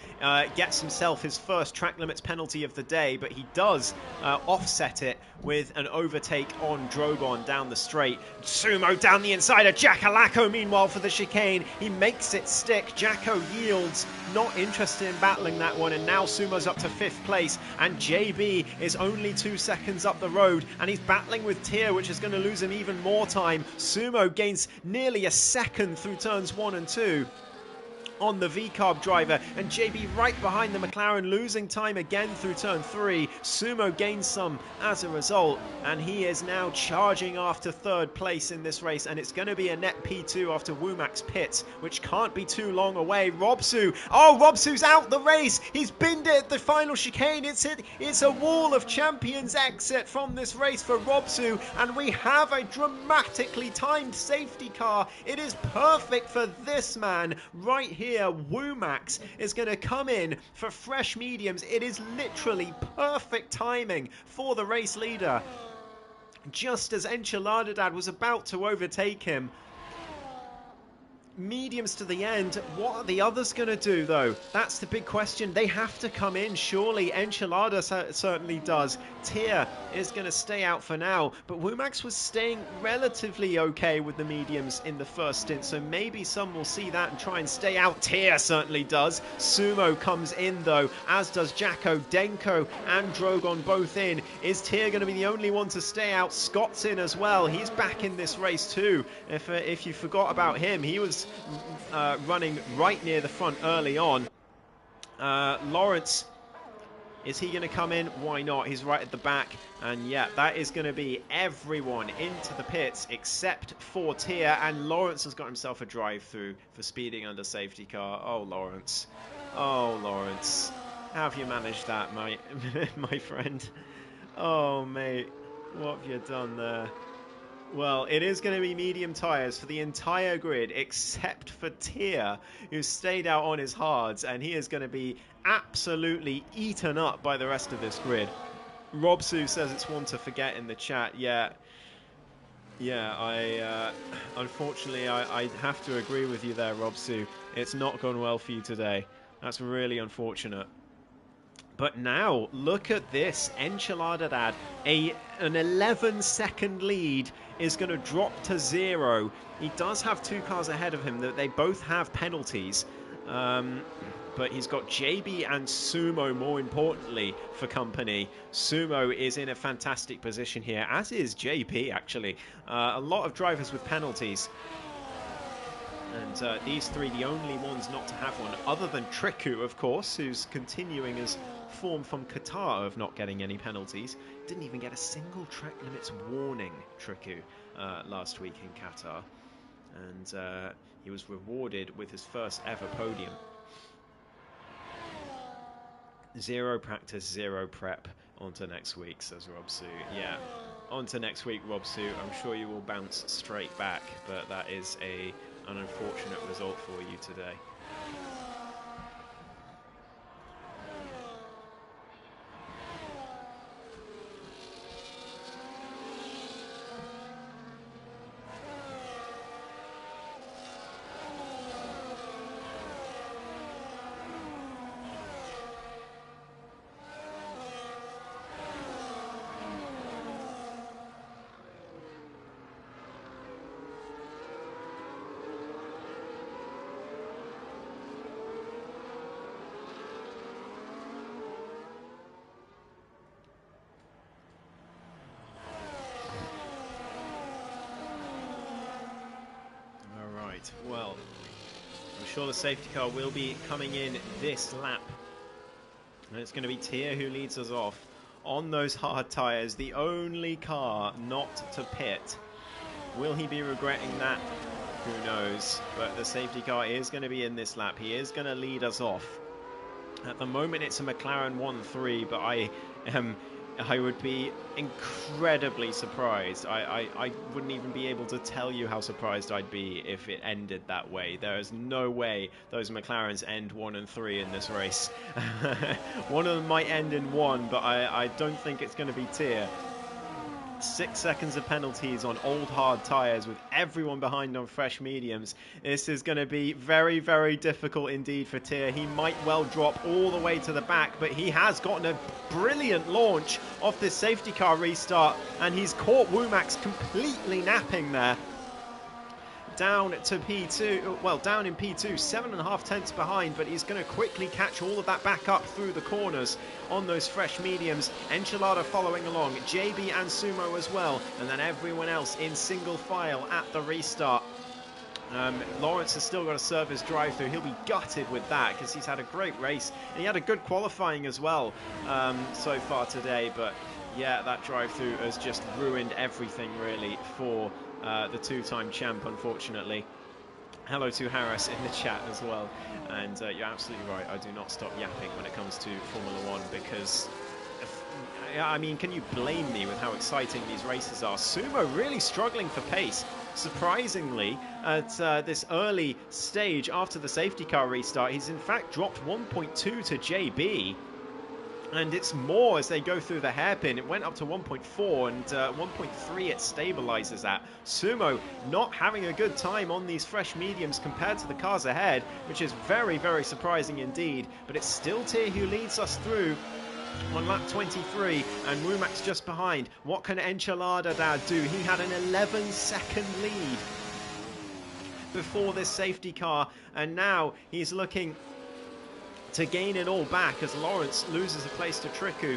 gets himself his first track limits penalty of the day, but he does offset it with an overtake on Drogon down the straight. Sumo down the inside of Jack Halako, meanwhile, for the chicane. He makes it stick. Jacko yields, not interested in battling that one, and now Sumo's up to 5th place, and JB is only 2 seconds up the road, and he's battling with Tier, which is going to lose him even more time. Sumo gains nearly a second through turns 1 and 2 on the V-Carb driver, and JB right behind the McLaren, losing time again through turn 3. Sumo gains some as a result, and he is now charging after 3rd place in this race, and it's going to be a net P2 after Womack's pits, which can't be too long away. Robsu, oh, Robsu's out the race. He's binned it at the final chicane. It's a wall of champions exit from this race for Robsu, and we have a dramatically timed safety car. It is perfect for this man right here. Womax is going to come in for fresh mediums. It is literally perfect timing for the race leader. Just as Enchiladadad was about to overtake him, mediums to the end. What are the others going to do, though? That's the big question. They have to come in, surely. Enchilada certainly does. Tier is going to stay out for now, but Womax was staying relatively okay with the mediums in the first stint, so maybe some will see that and try and stay out. Tier certainly does. Sumo comes in, though, as does Jacko. Denko and Drogon both in. Is Tier going to be the only one to stay out? Scott's in as well. He's back in this race too. If you forgot about him, he was running right near the front early on. Lawrence, is he going to come in? Why not? He's right at the back. And yeah, that is going to be everyone into the pits except for Tier. And Lawrence has got himself a drive-through for speeding under safety car. Oh, Lawrence. Oh, Lawrence. How have you managed that, my friend? Oh, mate. What have you done there? Well, it is going to be medium tyres for the entire grid, except for Tier, who stayed out on his hards, and he is going to be absolutely eaten up by the rest of this grid. Robsu says it's one to forget in the chat. Yeah, unfortunately, I have to agree with you there, Robsu. It's not gone well for you today. That's really unfortunate. But now, look at this. Enchiladadad, an 11-second lead is going to drop to 0. He does have 2 cars ahead of him. They both have penalties. But he's got JB and Sumo, more importantly, for company. Sumo is in a fantastic position here, as is JB, actually. A lot of drivers with penalties. And these 3, the only ones not to have one, other than Triku, of course, who's continuing his form from Qatar of not getting any penalties. Didn't even get a single track limits warning, Triku, last week in Qatar. And he was rewarded with his first ever podium. 0 practice, 0 prep. On to next week, says Robsu. Yeah, on to next week, Robsu. I'm sure you will bounce straight back, but that is an unfortunate result for you today. left. Well, I'm sure the safety car will be coming in this lap. And it's going to be Tia who leads us off on those hard tyres. The only car not to pit. Will he be regretting that? Who knows? But the safety car is going to be in this lap. He is going to lead us off. At the moment, it's a McLaren 1-3, but I would be incredibly surprised. I wouldn't even be able to tell you how surprised I'd be if it ended that way. There is no way those McLarens end 1 and 3 in this race. One of them might end in 1, but I don't think it's going to be Tia. 6 seconds of penalties on old hard tyres with everyone behind on fresh mediums. This is going to be very, very difficult indeed for Tia. He might well drop all the way to the back, but he has gotten a brilliant launch off this safety car restart, and he's caught Womack's completely napping there. Down to P2, well, down in P2, 7.5 tenths behind, but he's going to quickly catch all of that back up through the corners on those fresh mediums. Enchilada following along, JB and Sumo as well, and then everyone else in single file at the restart. Lawrence has still got to serve his drive-through. He'll be gutted with that because he's had a great race, and he had a good qualifying as well so far today, but yeah, that drive-through has just ruined everything really for the two-time champ, unfortunately. Hello to Harris in the chat as well. And you're absolutely right, I do not stop yapping when it comes to Formula 1 because, I mean, can you blame me with how exciting these races are? Sumo really struggling for pace. Surprisingly, at this early stage after the safety car restart, he's in fact dropped 1.2 to JB. And it's more as they go through the hairpin. It went up to 1.4 and 1.3 it stabilizes at. Sumo not having a good time on these fresh mediums compared to the cars ahead, which is very, very surprising indeed. But it's still Tia who leads us through on lap 23, and Womack's just behind. What can Enchilada Dad do? He had an 11-second lead before this safety car, and now he's looking to gain it all back as Lawrence loses a place to Triku.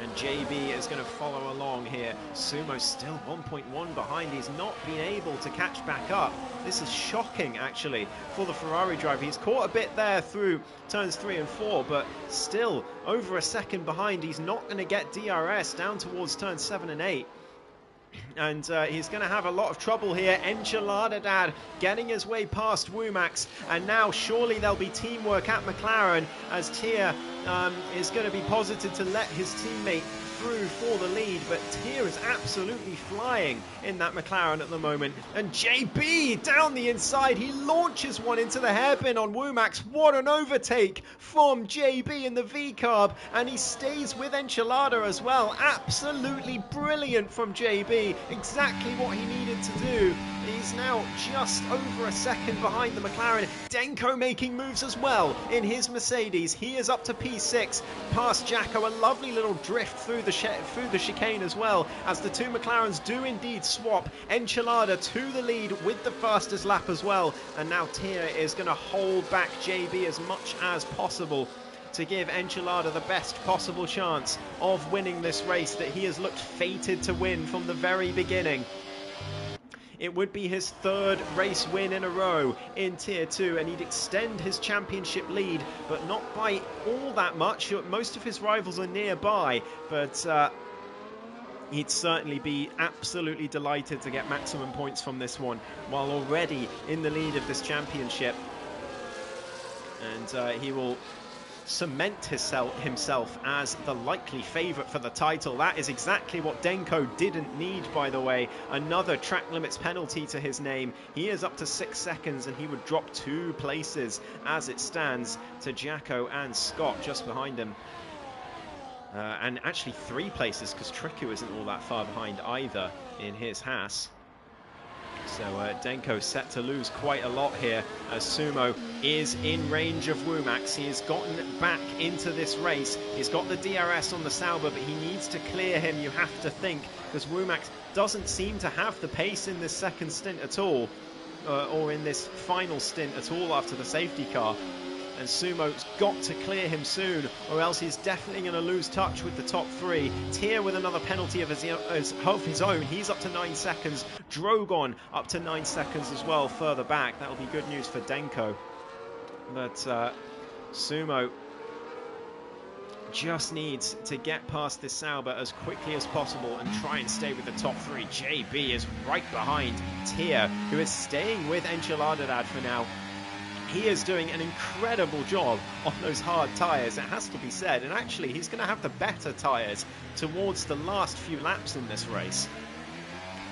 And JB is going to follow along here. Sumo still 1.1 behind. He's not been able to catch back up. This is shocking, actually, for the Ferrari driver. He's caught a bit there through turns 3 and 4, but still over a second behind. He's not going to get DRS down towards turns 7 and 8. And he's going to have a lot of trouble here. Enchilada Dad getting his way past Womack's, and now surely there'll be teamwork at McLaren as Tia is going to be posited to let his teammate through for the lead, but Tia is absolutely flying in that McLaren at the moment. And JB down the inside, he launches one into the hairpin on Womack's. What an overtake from JB in the V-carb, and he stays with Enchilada as well. Absolutely brilliant from JB, exactly what he needed to do. He's now just over a second behind the McLaren. Denko making moves as well in his Mercedes. He is up to P6 past Jacko. A lovely little drift through the chicane as well, as the two McLarens do indeed swap. Enchilada to the lead with the fastest lap as well, and now Tia is going to hold back JB as much as possible to give Enchilada the best possible chance of winning this race that he has looked fated to win from the very beginning. It would be his third race win in a row in Tier 2, and he'd extend his championship lead, but not by all that much. Most of his rivals are nearby, but he'd certainly be absolutely delighted to get maximum points from this one, while already in the lead of this championship. And he will cement himself as the likely favourite for the title. That is exactly what Denko didn't need, by the way. Another track limits penalty to his name. He is up to 6 seconds, and he would drop 2 places as it stands to Jacko and Scott just behind him. And actually 3 places, because Triku isn't all that far behind either in his Haas. So Denko set to lose quite a lot here as Sumo is in range of Womack's. He has gotten back into this race. He's got the DRS on the Sauber, but he needs to clear him, you have to think, because Womack doesn't seem to have the pace in this second stint at all, or in this final stint at all after the safety car. and Sumo's got to clear him soon, or else he's definitely going to lose touch with the top three. Tier with another penalty of his own. He's up to 9 seconds. Drogon up to 9 seconds as well further back. That'll be good news for Denko. But Sumo just needs to get past this Sauber as quickly as possible and try and stay with the top three. JB is right behind Tier, who is staying with Enchiladad for now. He is doing an incredible job on those hard tyres, it has to be said. And actually, he's going to have the better tyres towards the last few laps in this race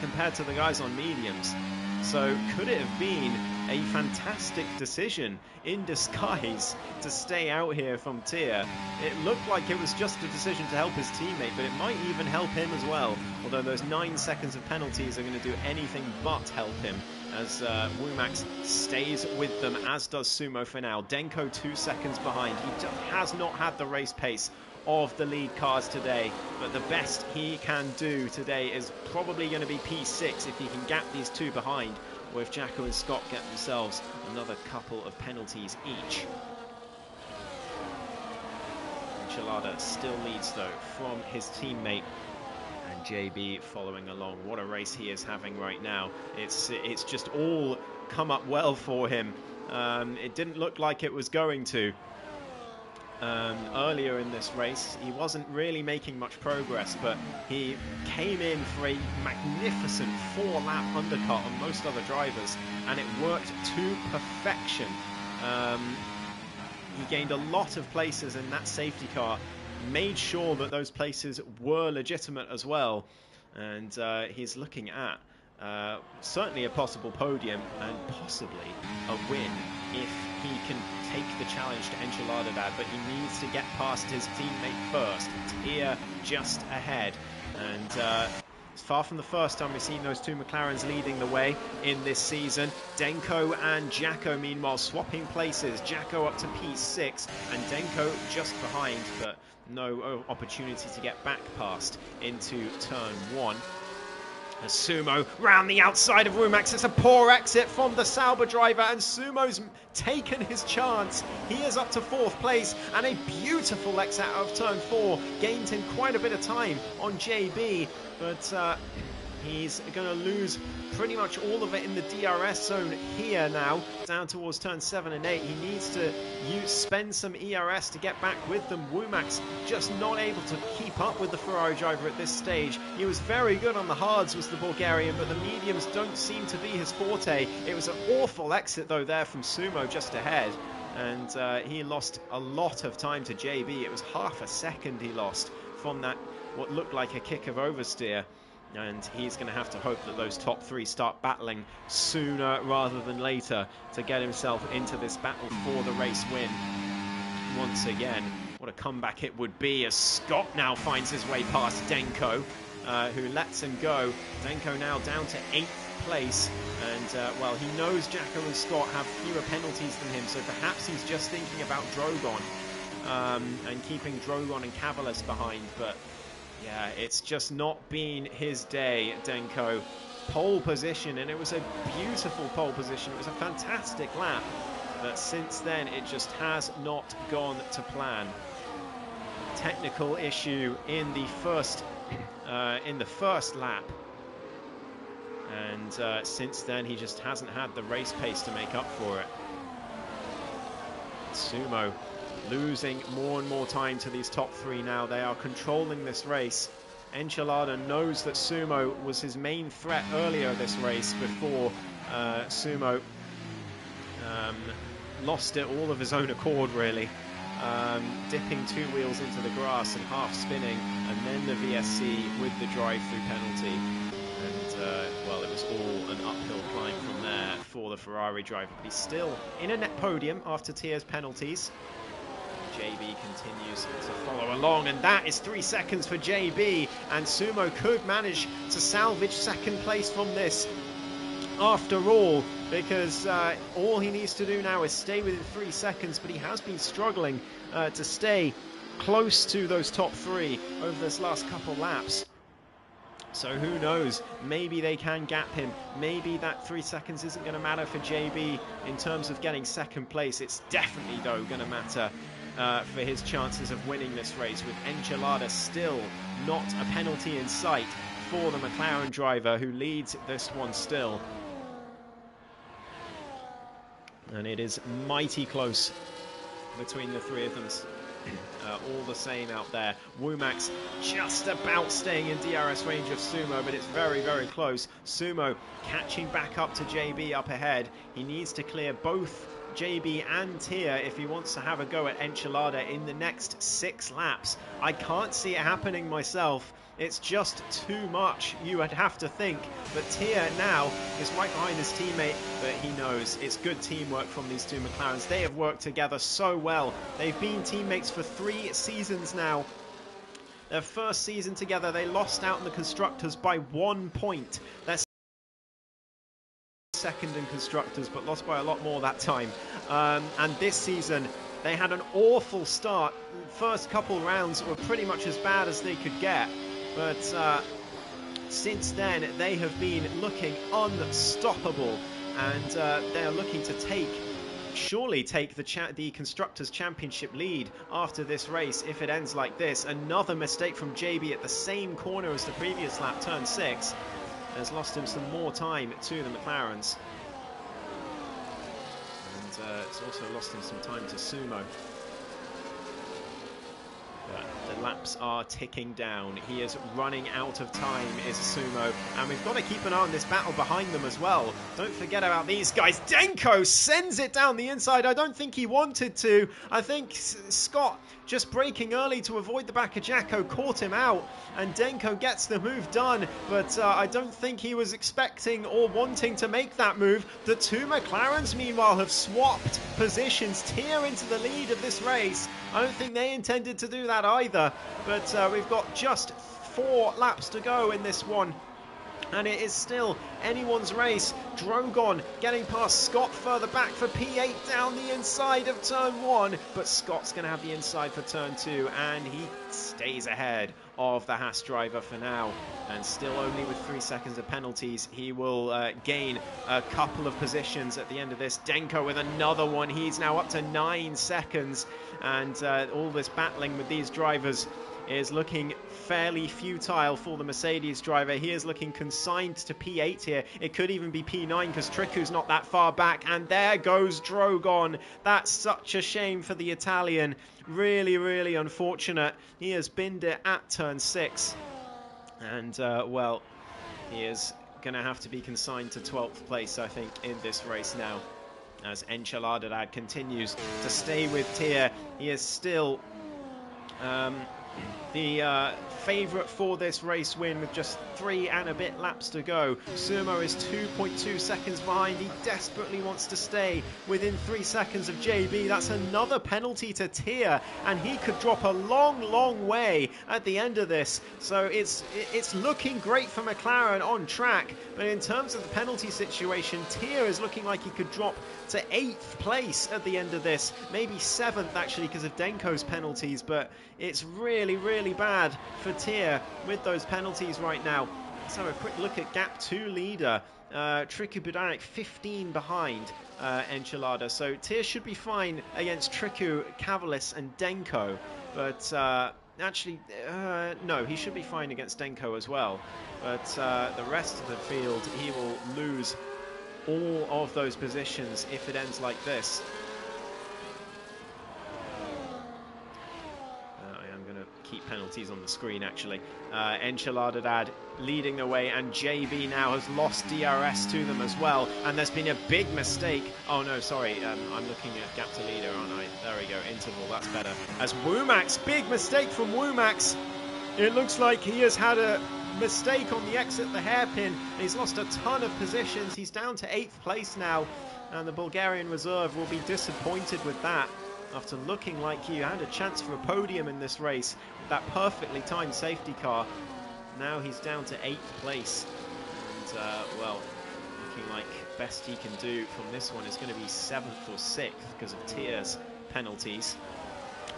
compared to the guys on mediums. So could it have been a fantastic decision in disguise to stay out here from Tier? It looked like it was just a decision to help his teammate, but it might even help him as well. Although those 9 seconds of penalties are going to do anything but help him, as Wumax stays with them, as does Sumo for now. Denko 2 seconds behind. He just has not had the race pace of the lead cars today, but the best he can do today is probably going to be P6 if he can gap these two behind, or if Jacko and Scott get themselves another couple of penalties each. Enchilada still leads though from his teammate, and JB following along. What a race he is having right now. It's just all come up well for him. It didn't look like it was going to. Earlier in this race, he wasn't really making much progress, but he came in for a magnificent 4-lap undercut on most other drivers, and it worked to perfection. He gained a lot of places in that safety car, made sure that those places were legitimate as well, and he's looking at certainly a possible podium and possibly a win if he can take the challenge to Enchiladad, but he needs to get past his teammate first. Tier just ahead, and it's far from the first time we've seen those two McLarens leading the way in this season. Denko and Jacko meanwhile swapping places. Jacko up to P6 and Denko just behind, but no opportunity to get back past into turn 1. As Sumo round the outside of Wumax. It's a poor exit from the Sauber driver, and Sumo's taken his chance. He is up to 4th place, and a beautiful exit out of turn 4 gained him quite a bit of time on JB, but he's going to lose pretty much all of it in the DRS zone here now, down towards turn 7 and 8. He needs to spend some ERS to get back with them. Wumax just not able to keep up with the Ferrari driver at this stage. He was very good on the hards, was the Bulgarian, but the mediums don't seem to be his forte. It was an awful exit though there from Sumo just ahead, and he lost a lot of time to JB. It was half a second he lost from that, what looked like a kick of oversteer. And he's going to have to hope that those top 3 start battling sooner rather than later to get himself into this battle for the race win once again. What a comeback it would be, as Scott now finds his way past Denko, who lets him go. Denko now down to 8th place, and well, he knows Jacko and Scott have fewer penalties than him, so perhaps he's just thinking about Drogon and keeping Drogon and Cavalis behind, but yeah, it's just not been his day, Denko. Pole position, and it was a beautiful pole position. It was a fantastic lap, but since then it just has not gone to plan. Technical issue in the first lap, and since then he just hasn't had the race pace to make up for it. Sumo losing more and more time to these top 3 now. They are controlling this race. Enchilada knows that Sumo was his main threat earlier this race before Sumo lost it all of his own accord, really. Dipping 2 wheels into the grass and half spinning, and then the VSC with the drive-through penalty. And, well, it was all an uphill climb from there for the Ferrari driver. But he's still in a net podium after Tier's penalties. JB continues to follow along, and that is 3 seconds for JB, and Sumo could manage to salvage 2nd place from this after all, because all he needs to do now is stay within 3 seconds, but he has been struggling to stay close to those top 3 over this last couple laps. So who knows, maybe they can gap him. Maybe that 3 seconds isn't going to matter for JB in terms of getting second place. It's definitely, though, going to matter for his chances of winning this race, with Enchilada still not a penalty in sight for the McLaren driver, who leads this one still. And it is mighty close between the three of them. All the same out there. Womack's just about staying in DRS range of Sumo, but it's very, very close. Sumo catching back up to JB up ahead. He needs to clear both JB and Tia if he wants to have a go at Enchilada in the next 6 laps. I can't see it happening myself. It's just too much, you would have to think. But Tia now is right behind his teammate, but he knows it's good teamwork from these two McLarens. They have worked together so well. They've been teammates for 3 seasons now. Their first season together, they lost out in the Constructors by 1 point. They're second in Constructors, but lost by a lot more that time. And this season, they had an awful start. First couple rounds were pretty much as bad as they could get. But since then, they have been looking unstoppable, and they're looking to surely take the Constructors' Championship lead after this race if it ends like this. Another mistake from JB at the same corner as the previous lap, turn 6, has lost him some more time to the McLarens. And it's also lost him some time to Sumo. But the laps are ticking down. He is running out of time, is Sumo. And we've got to keep an eye on this battle behind them as well. Don't forget about these guys. Denko sends it down the inside. I don't think he wanted to. I think Scott, just braking early to avoid the back of Jacko, caught him out. And Denko gets the move done. But I don't think he was expecting or wanting to make that move. The two McLarens, meanwhile, have swapped positions. Tia into the lead of this race. I don't think they intended to do that either, but we've got just 4 laps to go in this one, and it is still anyone's race. Drogon getting past Scott further back for P8 down the inside of turn 1, but Scott's going to have the inside for turn 2, and he stays ahead of the Haas driver for now. And still only with 3 seconds of penalties, he will gain a couple of positions at the end of this. Denko with another one. He's now up to 9 seconds, and all this battling with these drivers is looking fairly futile for the Mercedes driver. He is looking consigned to P8 here. It could even be P9 because Triku's not that far back. And there goes Drogon. That's such a shame for the Italian. Really, really unfortunate. He has binned it at turn 6. And, well, he is going to have to be consigned to 12th place, I think, in this race now, as Enchilada continues to stay with Tia. He is still the favourite for this race win with just 3 and a bit laps to go. Sumo is 2.2 seconds behind. He desperately wants to stay within 3 seconds of JB. That's another penalty to Tia, and he could drop a long, long way at the end of this. So it's looking great for McLaren on track, but in terms of the penalty situation, Tia is looking like he could drop to 8th place at the end of this. Maybe 7th, actually, because of Denko's penalties, but it's really, really bad for Tia with those penalties right now. Let's have a quick look at Gap 2 leader. Triku Budarik 15 behind Enchilada. So Tia should be fine against Triku, Cavalis and Denko. But actually, no, he should be fine against Denko as well. But the rest of the field, he will lose all of those positions if it ends like this. Keep penalties on the screen, actually. Enchilada leading the way, and JB now has lost DRS to them as well, and there's been a big mistake. Oh no, sorry, I'm looking at gap to leader, aren't I? There we go, interval, that's better. As Womack's, big mistake from Womack's. It looks like he has had a mistake on the exit, the hairpin. He's lost a ton of positions. He's down to 8th place now, and the Bulgarian reserve will be disappointed with that, after looking like he had a chance for a podium in this race with that perfectly timed safety car. Now he's down to 8th place, and well, looking like best he can do from this one is going to be 7th or 6th because of Tia's penalties.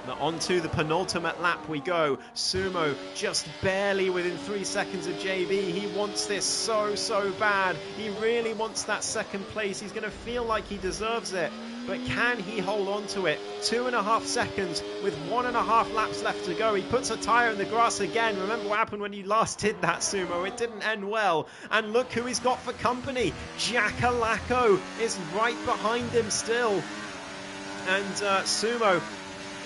But onto the penultimate lap we go. Sumo just barely within 3 seconds of JB. He wants this so bad. He really wants that second place. He's going to feel like he deserves it. But can he hold on to it? 2.5 seconds with 1.5 laps left to go. He puts a tyre in the grass again. Remember what happened when you last did that, Sumo? It didn't end well. And look who he's got for company. Jackalacko is right behind him still. And Sumo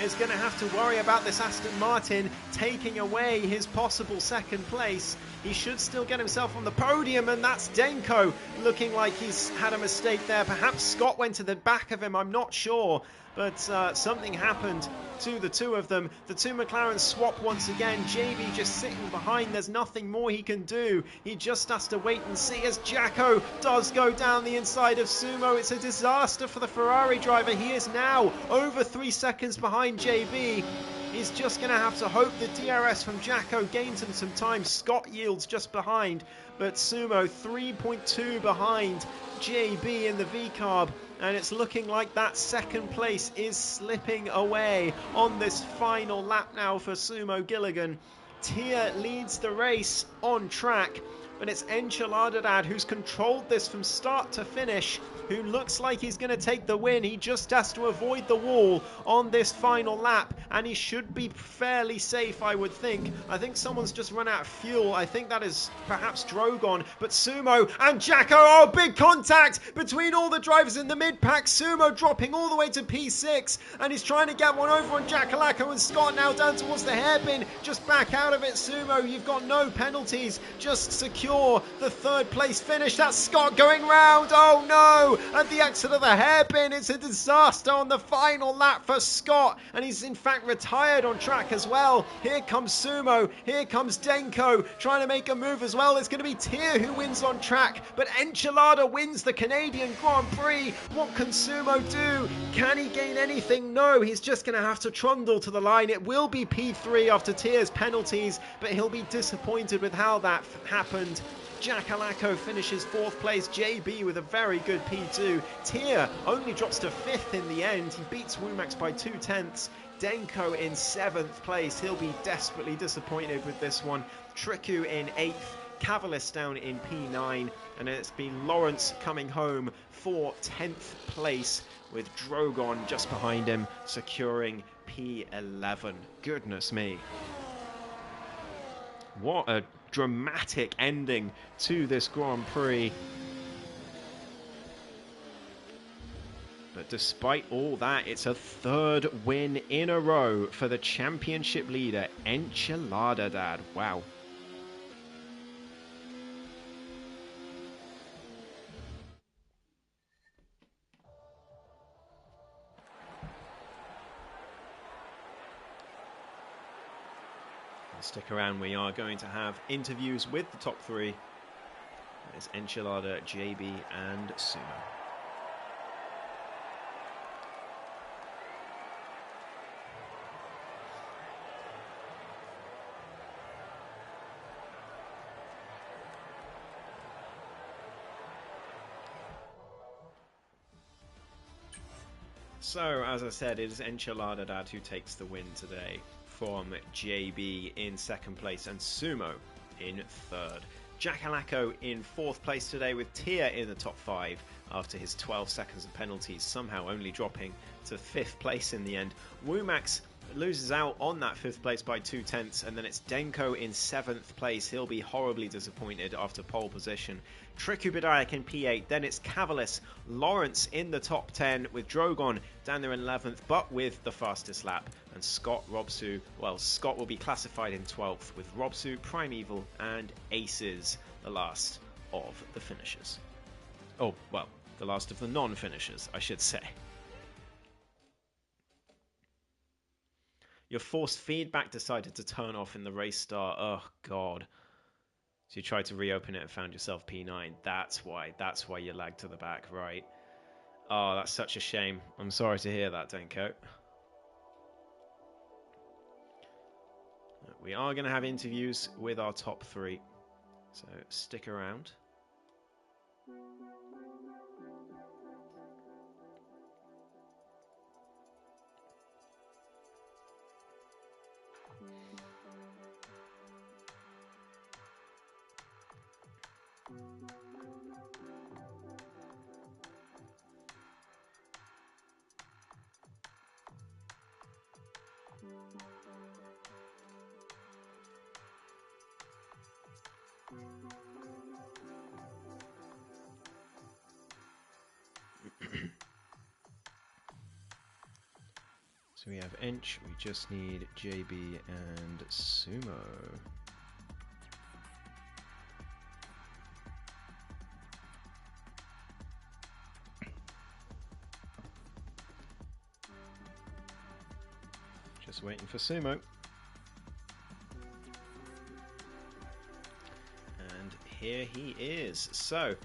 is going to have to worry about this Aston Martin taking away his possible second place. He should still get himself on the podium, and that's Denko looking like he's had a mistake there. Perhaps Scott went to the back of him, I'm not sure. But something happened to the two of them. The two McLarens swap once again. JB just sitting behind. There's nothing more he can do. He just has to wait and see as Jacko does go down the inside of Sumo. It's a disaster for the Ferrari driver. He is now over 3 seconds behind JB. He's just going to have to hope the DRS from Jacko gains him some time. Scott yields just behind, but Sumo 3.2 behind JB in the V-Carb. And it's looking like that second place is slipping away on this final lap now for Sumo Gilligan. Tia leads the race on track, but it's Enchiladadad who's controlled this from start to finish, who looks like he's going to take the win. He just has to avoid the wall on this final lap, and he should be fairly safe, I would think. I think someone's just run out of fuel. I think that is perhaps Drogon, but Sumo and Jacko, oh, big contact between all the drivers in the mid-pack. Sumo dropping all the way to P6, and he's trying to get one over on Jackalacko, and Scott now down towards the hairpin. Just back out of it, Sumo. You've got no penalties. Just secure the third place finish. That's Scott going round. Oh no! At the exit of the hairpin, it's a disaster on the final lap for Scott, and he's in fact retired on track as well. Here comes Sumo, here comes Denko trying to make a move as well. It's going to be Tia who wins on track, but Enchilada wins the Canadian Grand Prix. What can Sumo do? Can he gain anything? No, he's just going to have to trundle to the line. It will be P3 after Tia's penalties, but he'll be disappointed with how that happened. Jackalacko finishes 4th place, JB with a very good P2. Tia only drops to 5th in the end. He beats Womax by 2/10. Denko in 7th place. He'll be desperately disappointed with this one. Triku in 8th. Cavalis down in P9. And it's been Lawrence coming home for 10th place, with Drogon just behind him, securing P11. Goodness me. What a dramatic ending to this Grand Prix. But despite all that, it's a 3rd win in a row for the championship leader, Enchiladadad. Wow. Stick around, we are going to have interviews with the top 3. There's Enchilada, JB and Sumo. So, as I said, it is Enchiladadad who takes the win today from JB in 2nd place and Sumo in 3rd. Jackalacko in 4th place today, with Tia in the top 5 after his 12 seconds of penalties, somehow only dropping to 5th place in the end. Womax loses out on that 5th place by 2/10, and then it's Denko in 7th place. He'll be horribly disappointed after pole position. Triku Bidayak in P8, then it's Cavalis, Lawrence in the top 10 with Drogon down there in 11th, but with the fastest lap, and Scott, Robsu, well, Scott will be classified in 12th, with Robsu, Primeval and Aces the last of the finishers. Oh, well, the last of the non-finishers, I should say. Your forced feedback decided to turn off in the race start. Oh, God. So you tried to reopen it and found yourself P9. That's why you lagged to the back, right? Oh, that's such a shame. I'm sorry to hear that, Denko. We are going to have interviews with our top 3. So stick around. So we have Inch, we just need JB and Sumo. Just waiting for Sumo. And here he is. So,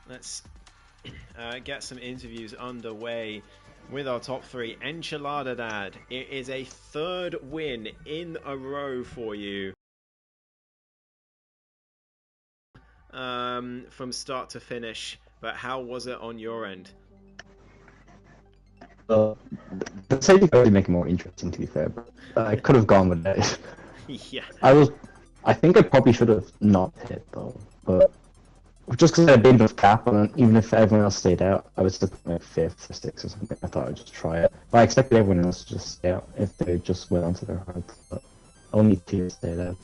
let's get some interviews underway with our top three. Enchilada Dad, it is a third win in a row for you. From start to finish, but how was it on your end?
The safety car would make it more interesting, to be fair, but I could have gone with that.
Yeah.
I think I probably should have not hit though, but just because I had a bit of gap, and even if everyone else stayed out, I was still like 5th or 6th or something. I thought I'd just try it, but I expected everyone else to just stay out if they just went onto their hards. But only 2 stayed out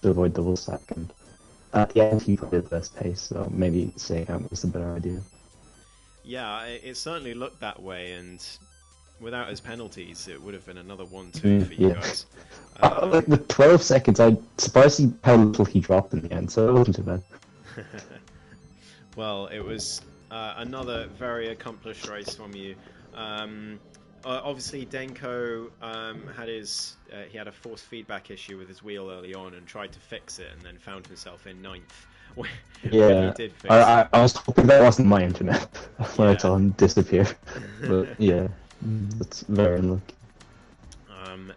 to avoid double stack, and at the end he probably had the best pace, so maybe staying out was a better idea.
Yeah, it certainly looked that way, and without his penalties, it would have been another 1-2 for you guys.
Like the 12 seconds, I'm surprised how little he dropped in the end, so it wasn't too bad.
Well, it was another very accomplished race from you. Obviously, Denko he had a force feedback issue with his wheel early on and tried to fix it, and then found himself in 9th.
Yeah,
he did fix
I was hoping that wasn't my internet when I saw him disappear. But yeah, that's very unlucky.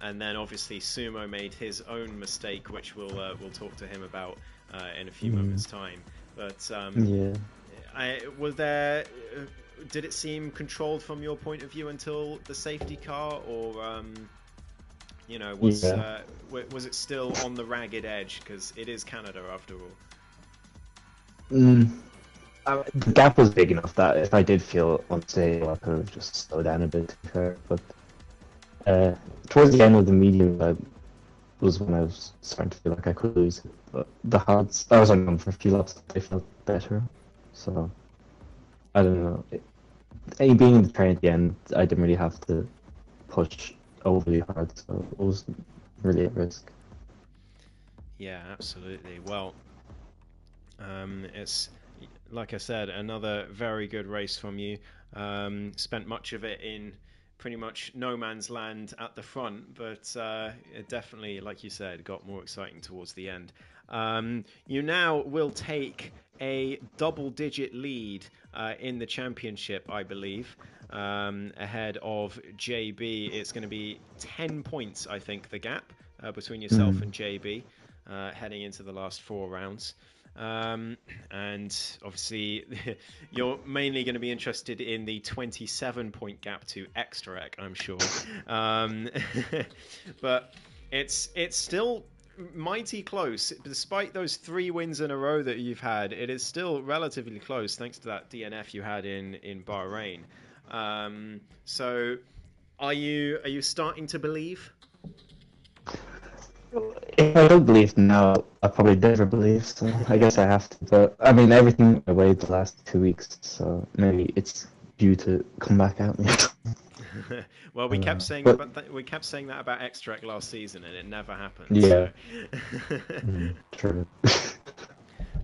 And then obviously Sumo made his own mistake, which we'll talk to him about in a few moments' time. But did it seem controlled from your point of view until the safety car, or was it still on the ragged edge? Because it is Canada after all.
The gap was big enough that if I did feel unstable, I could have just slowed down a bit, to be fair. But towards the end of the medium was when I was starting to feel like I could lose it. But the hards, I was on for a few laps, they felt better. So, I don't know. Being in the train at the end, I didn't really have to push overly hard, so it wasn't really at risk.
Yeah, absolutely. Well, it's, like I said, another very good race from you. Spent much of it in pretty much no man's land at the front, but it definitely, like you said, got more exciting towards the end. You now will take a double-digit lead in the championship, I believe, ahead of JB. It's going to be 10 points, I think, the gap between yourself and JB heading into the last 4 rounds. And obviously you're mainly going to be interested in the 27-point gap to Extraec, I'm sure. But it's still mighty close. Despite those 3 wins in a row that you've had, it is still relatively close thanks to that DNF you had in Bahrain. So are you starting to believe?
If I don't believe now, I probably never believe, so I guess I have to. But I mean, everything I weighed the last 2 weeks, so maybe it's due to come back at me.
Well, we kept saying that about Extract last season, and it never happened.
Yeah.
So.
True.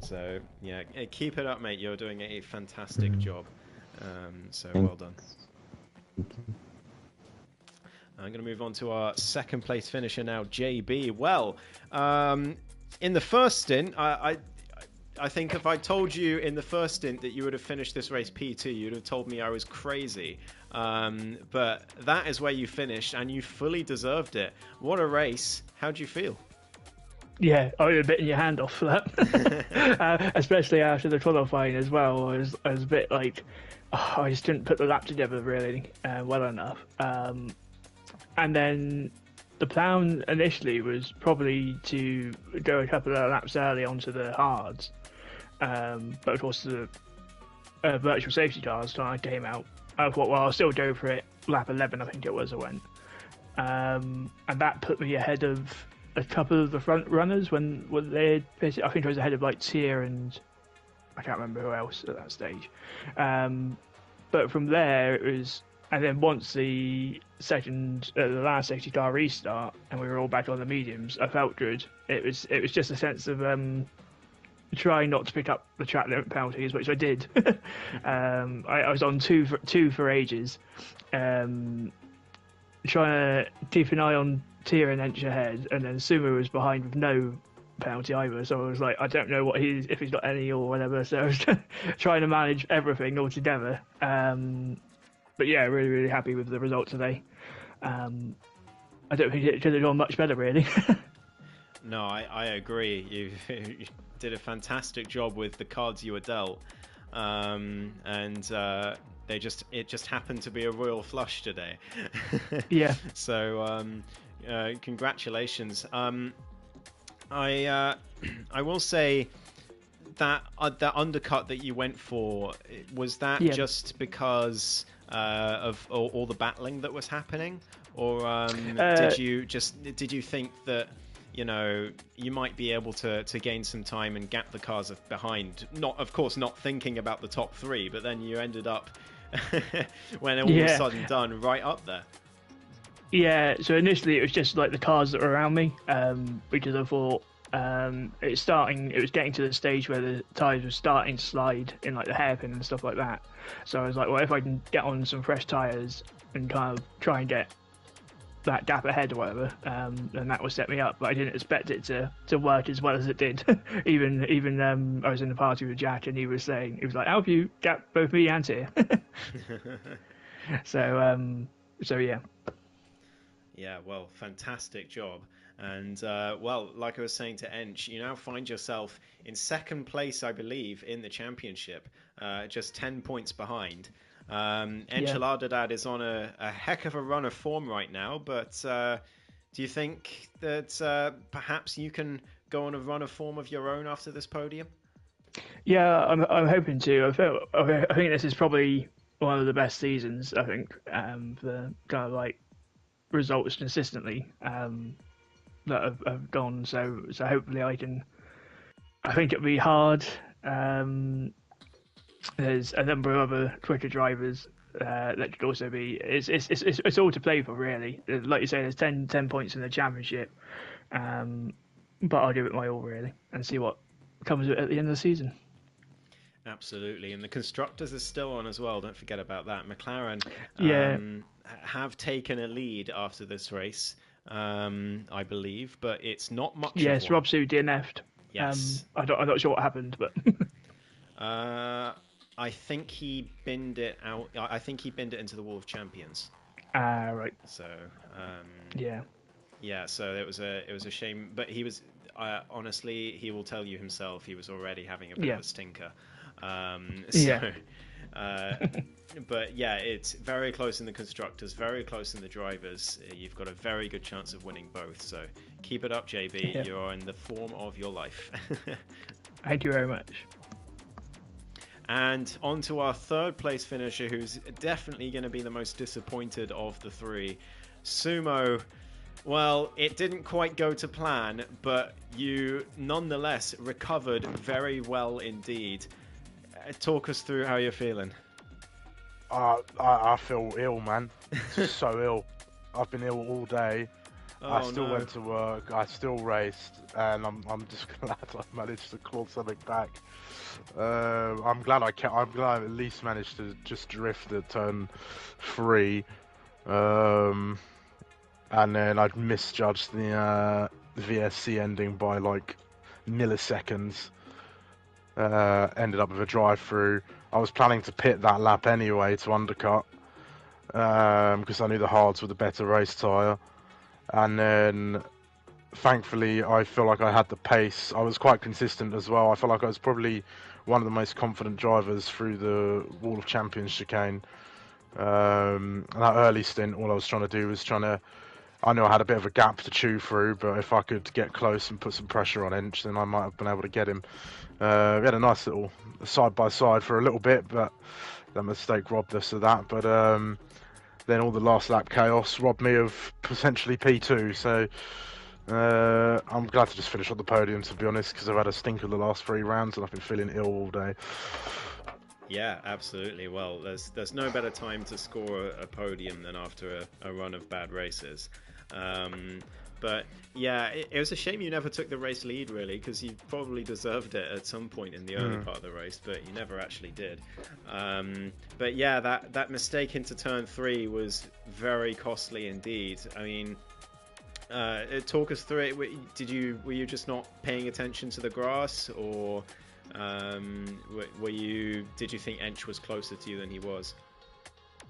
So yeah, keep it up, mate. You're doing a fantastic job. So well done. I'm going to move on to our second place finisher now, JB. Well, in the first stint, I think if I told you in the first stint that you would have finished this race P2, you'd have told me I was crazy. But that is where you finished, and you fully deserved it. What a race. How do you feel?
Yeah, I was a bit in your hand off for that. Especially after the qualifying as well. I was a bit like, I just didn't put the lap together really well enough. And then the plan initially was probably to go a couple of laps early onto the hards. But of course the virtual safety cars came out. I thought, well, I'll still go for it. Lap 11, I think it was, I went. and that put me ahead of a couple of the front runners when they. I think I was ahead of like Tier and I can't remember who else at that stage. But from there it was, and then once the last safety car restart, and we were all back on the mediums, I felt good. It was just a sense of trying not to pick up the track limit penalties, which I did. I was on two for ages, trying to keep an eye on Tier an inch ahead, and then Sumo was behind with no penalty either. So I was like, I don't know if he's got any or whatever. So I was trying to manage everything all together. But yeah, really, really happy with the result today. I don't think it could have gone much better, really.
No, I agree. You did a fantastic job with the cards you were dealt, and it just happened to be a royal flush today.
Yeah.
So congratulations. I will say that that undercut that you went for, was that just because of all the battling that was happening, or did you think that you might be able to gain some time and gap the cars behind? Of course not thinking about the top three, but then you ended up when all was said and done, right up there.
Yeah, so initially it was just like the cars that were around me, because I thought it was getting to the stage where the tyres were starting to slide in like the hairpin and stuff like that. So I was like, well, if I can get on some fresh tyres and kind of try and get that gap ahead or whatever, then that would set me up. But I didn't expect it to work as well as it did. even I was in the party with Jack, and he was like, how have you gapped both me and Tier? So yeah.
Yeah, well, fantastic job. And, well, like I was saying to Ench, you now find yourself in second place, I believe, in the championship, just 10 points behind. Enchiladadad is on a heck of a run of form right now, but do you think that perhaps you can go on a run of form of your own after this podium?
Yeah, I'm hoping to. I think this is probably one of the best seasons, I think, for kind of like results consistently that have gone. So hopefully I can. I think it'll be hard. There's a number of other quicker drivers that could also be. It's all to play for, really. Like you say, there's 10 points in the championship, but I'll give it my all, really, and see what comes at the end of the season.
Absolutely, and the constructors are still on as well. Don't forget about that. McLaren have taken a lead after this race, I believe, but it's not much.
Yes, Rob Sue DNF'd.
Yes,
I'm not sure what happened, but
I think he binned it out. I think he binned it into the Wall of Champions.
Right.
So
yeah.
So it was a shame, but he was honestly, he will tell you himself, he was already having a bit of a stinker. But yeah, it's very close in the constructors, very close in the drivers. You've got a very good chance of winning both. So keep it up, JB.
Yeah.
You're in the form of your life.
Thank you very much.
And on to our third place finisher, who's definitely going to be the most disappointed of the three. Sumo, well, it didn't quite go to plan, but you nonetheless recovered very well indeed. Talk us through how you're feeling.
I feel ill, man. So ill. I've been ill all day. I still went to work. I still raced, and I'm just glad I managed to claw something back. I'm glad I at least managed to just drift at turn 3, and then I'd misjudged the VSC ending by like milliseconds. Ended up with a drive-through. I was planning to pit that lap anyway to undercut, because I knew the hards were the better race tyre. And then, thankfully, I feel like I had the pace. I was quite consistent as well. I feel like I was probably one of the most confident drivers through the Wall of Champions chicane. And that early stint, all I was trying to do was I knew I had a bit of a gap to chew through, but if I could get close and put some pressure on Inch, then I might have been able to get him. We had a nice little side-by-side for a little bit, but that mistake robbed us of that. But then all the last lap chaos robbed me of potentially P2. So I'm glad to just finish on the podium, to be honest, because I've had a stink of the last 3 rounds and I've been feeling ill all day.
Yeah, absolutely. Well, there's no better time to score a podium than after a run of bad races. But yeah, it was a shame you never took the race lead, really, because you probably deserved it at some point in the early part of the race, but you never actually did. But yeah, that mistake into turn 3 was very costly indeed. I mean, talk us through it. Were you just not paying attention to the grass, or did you think Ench was closer to you than he was?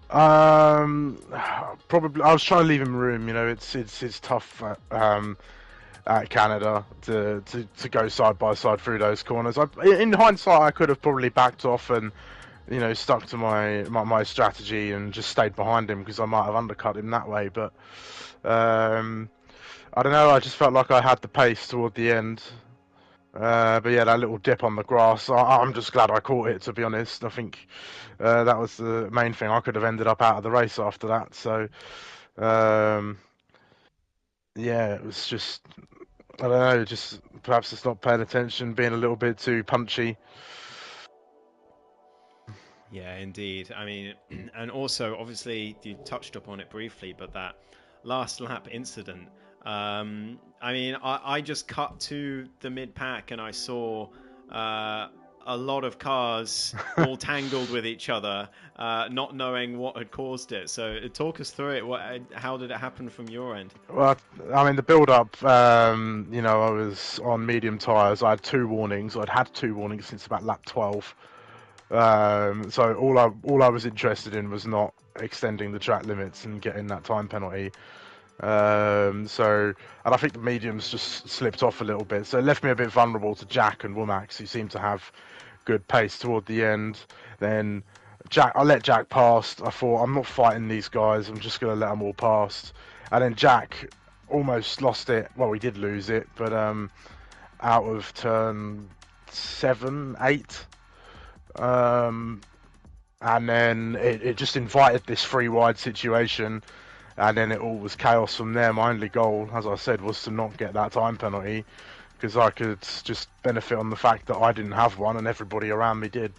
Probably. I was trying to leave him room. You know, it's tough at Canada to go side by side through those corners. In hindsight, I could have probably backed off and, you know, stuck to my strategy and just stayed behind him, because I might have undercut him that way. But I don't know. I just felt like I had the pace toward the end. But yeah, that little dip on the grass, I'm just glad I caught it, to be honest. I think that was the main thing. I could have ended up out of the race after that. So yeah, it was just, I don't know, just perhaps just not paying attention, being a little bit too punchy.
Yeah, indeed. I mean, and also, obviously, you touched upon it briefly, but that last lap incident. I mean, I just cut to the mid-pack and I saw a lot of cars all tangled with each other, not knowing what had caused it. So talk us through it. How did it happen from your end?
Well, I mean, the build-up, you know, I was on medium tyres. I had 2 warnings. I'd had 2 warnings since about lap 12. So all I was interested in was not extending the track limits and getting that time penalty. And I think the mediums just slipped off a little bit, so it left me a bit vulnerable to Jack and Womack, who seemed to have good pace toward the end. Then I let Jack past. I thought, I'm not fighting these guys, I'm just going to let them all past. And then Jack almost lost it. Well, he did lose it, but out of turn 7, 8. And then it just invited this 3 wide situation, and then it all was chaos from there. My only goal, as I said, was to not get that time penalty, because I could just benefit on the fact that I didn't have one and everybody around me did.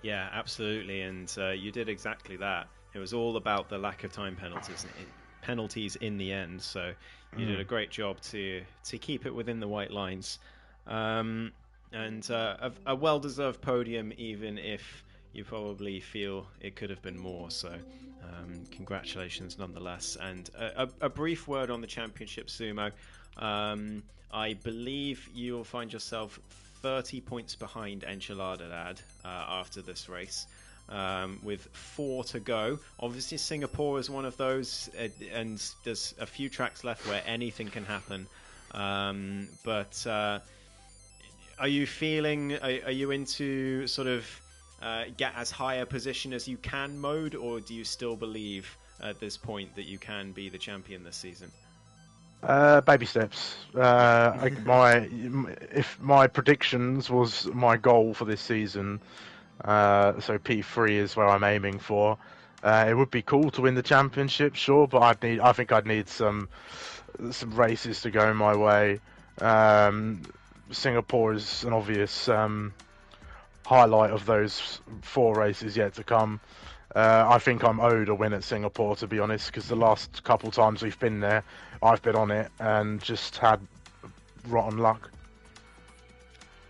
Yeah, absolutely, and you did exactly that. It was all about the lack of time penalties in the end, so you did a great job to keep it within the white lines. And a well-deserved podium, even if you probably feel it could have been more. So congratulations nonetheless. And a brief word on the championship, Sumo. I believe you'll find yourself 30 points behind Enchilada Dad after this race, with 4 to go. Obviously Singapore is one of those, and there's a few tracks left where anything can happen. But are you feeling, are you into sort of get as high a position as you can mode, or do you still believe at this point that you can be the champion this season?
Baby steps. If my predictions was my goal for this season, so P3 is where I'm aiming for. It would be cool to win the championship, sure, but I think I'd need some races to go my way. Singapore is an obvious highlight of those 4 races yet to come. I think I'm owed a win at Singapore, to be honest, because the last couple times we've been there, I've been on it and just had rotten luck.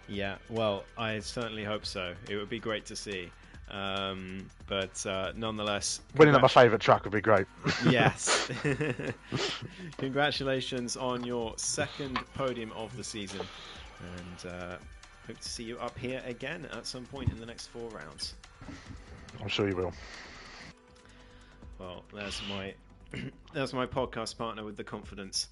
Yeah, well, I certainly hope so. It would be great to see. But nonetheless,
winning at my favourite track would be great.
Yes. Congratulations on your 2nd podium of the season, and hope to see you up here again at some point in the next 4 rounds.
I'm sure you will.
Well, there's my podcast partner with the confidence.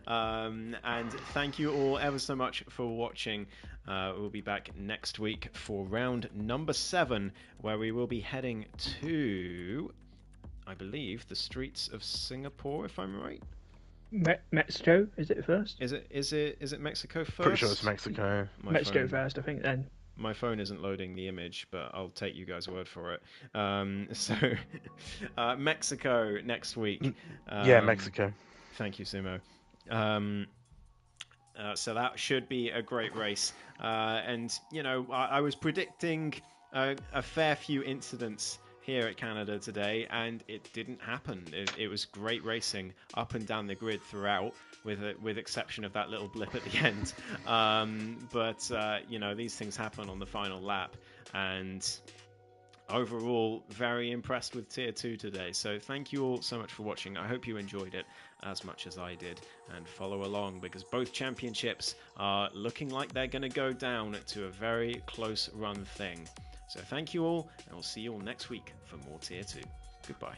And thank you all ever so much for watching. We'll be back next week for round number 7, where we will be heading to, I believe, the streets of Singapore, if I'm right.
Mexico, is it first?
Is it Mexico first?
Pretty sure it's Mexico.
Mexico first, I think. Then
My phone isn't loading the image, but I'll take you guys' word for it. Mexico next week.
Yeah, Mexico.
Thank you, Sumo. So that should be a great race. And, you know, I was predicting a fair few incidents here at Canada today, and it didn't happen. It was great racing up and down the grid throughout, with exception of that little blip at the end. But you know, these things happen on the final lap, and overall, very impressed with Tier 2 today. So thank you all so much for watching. I hope you enjoyed it as much as I did, and follow along because both championships are looking like they're going to go down to a very close run thing. So thank you all, and I'll see you all next week for more Tier 2. Goodbye.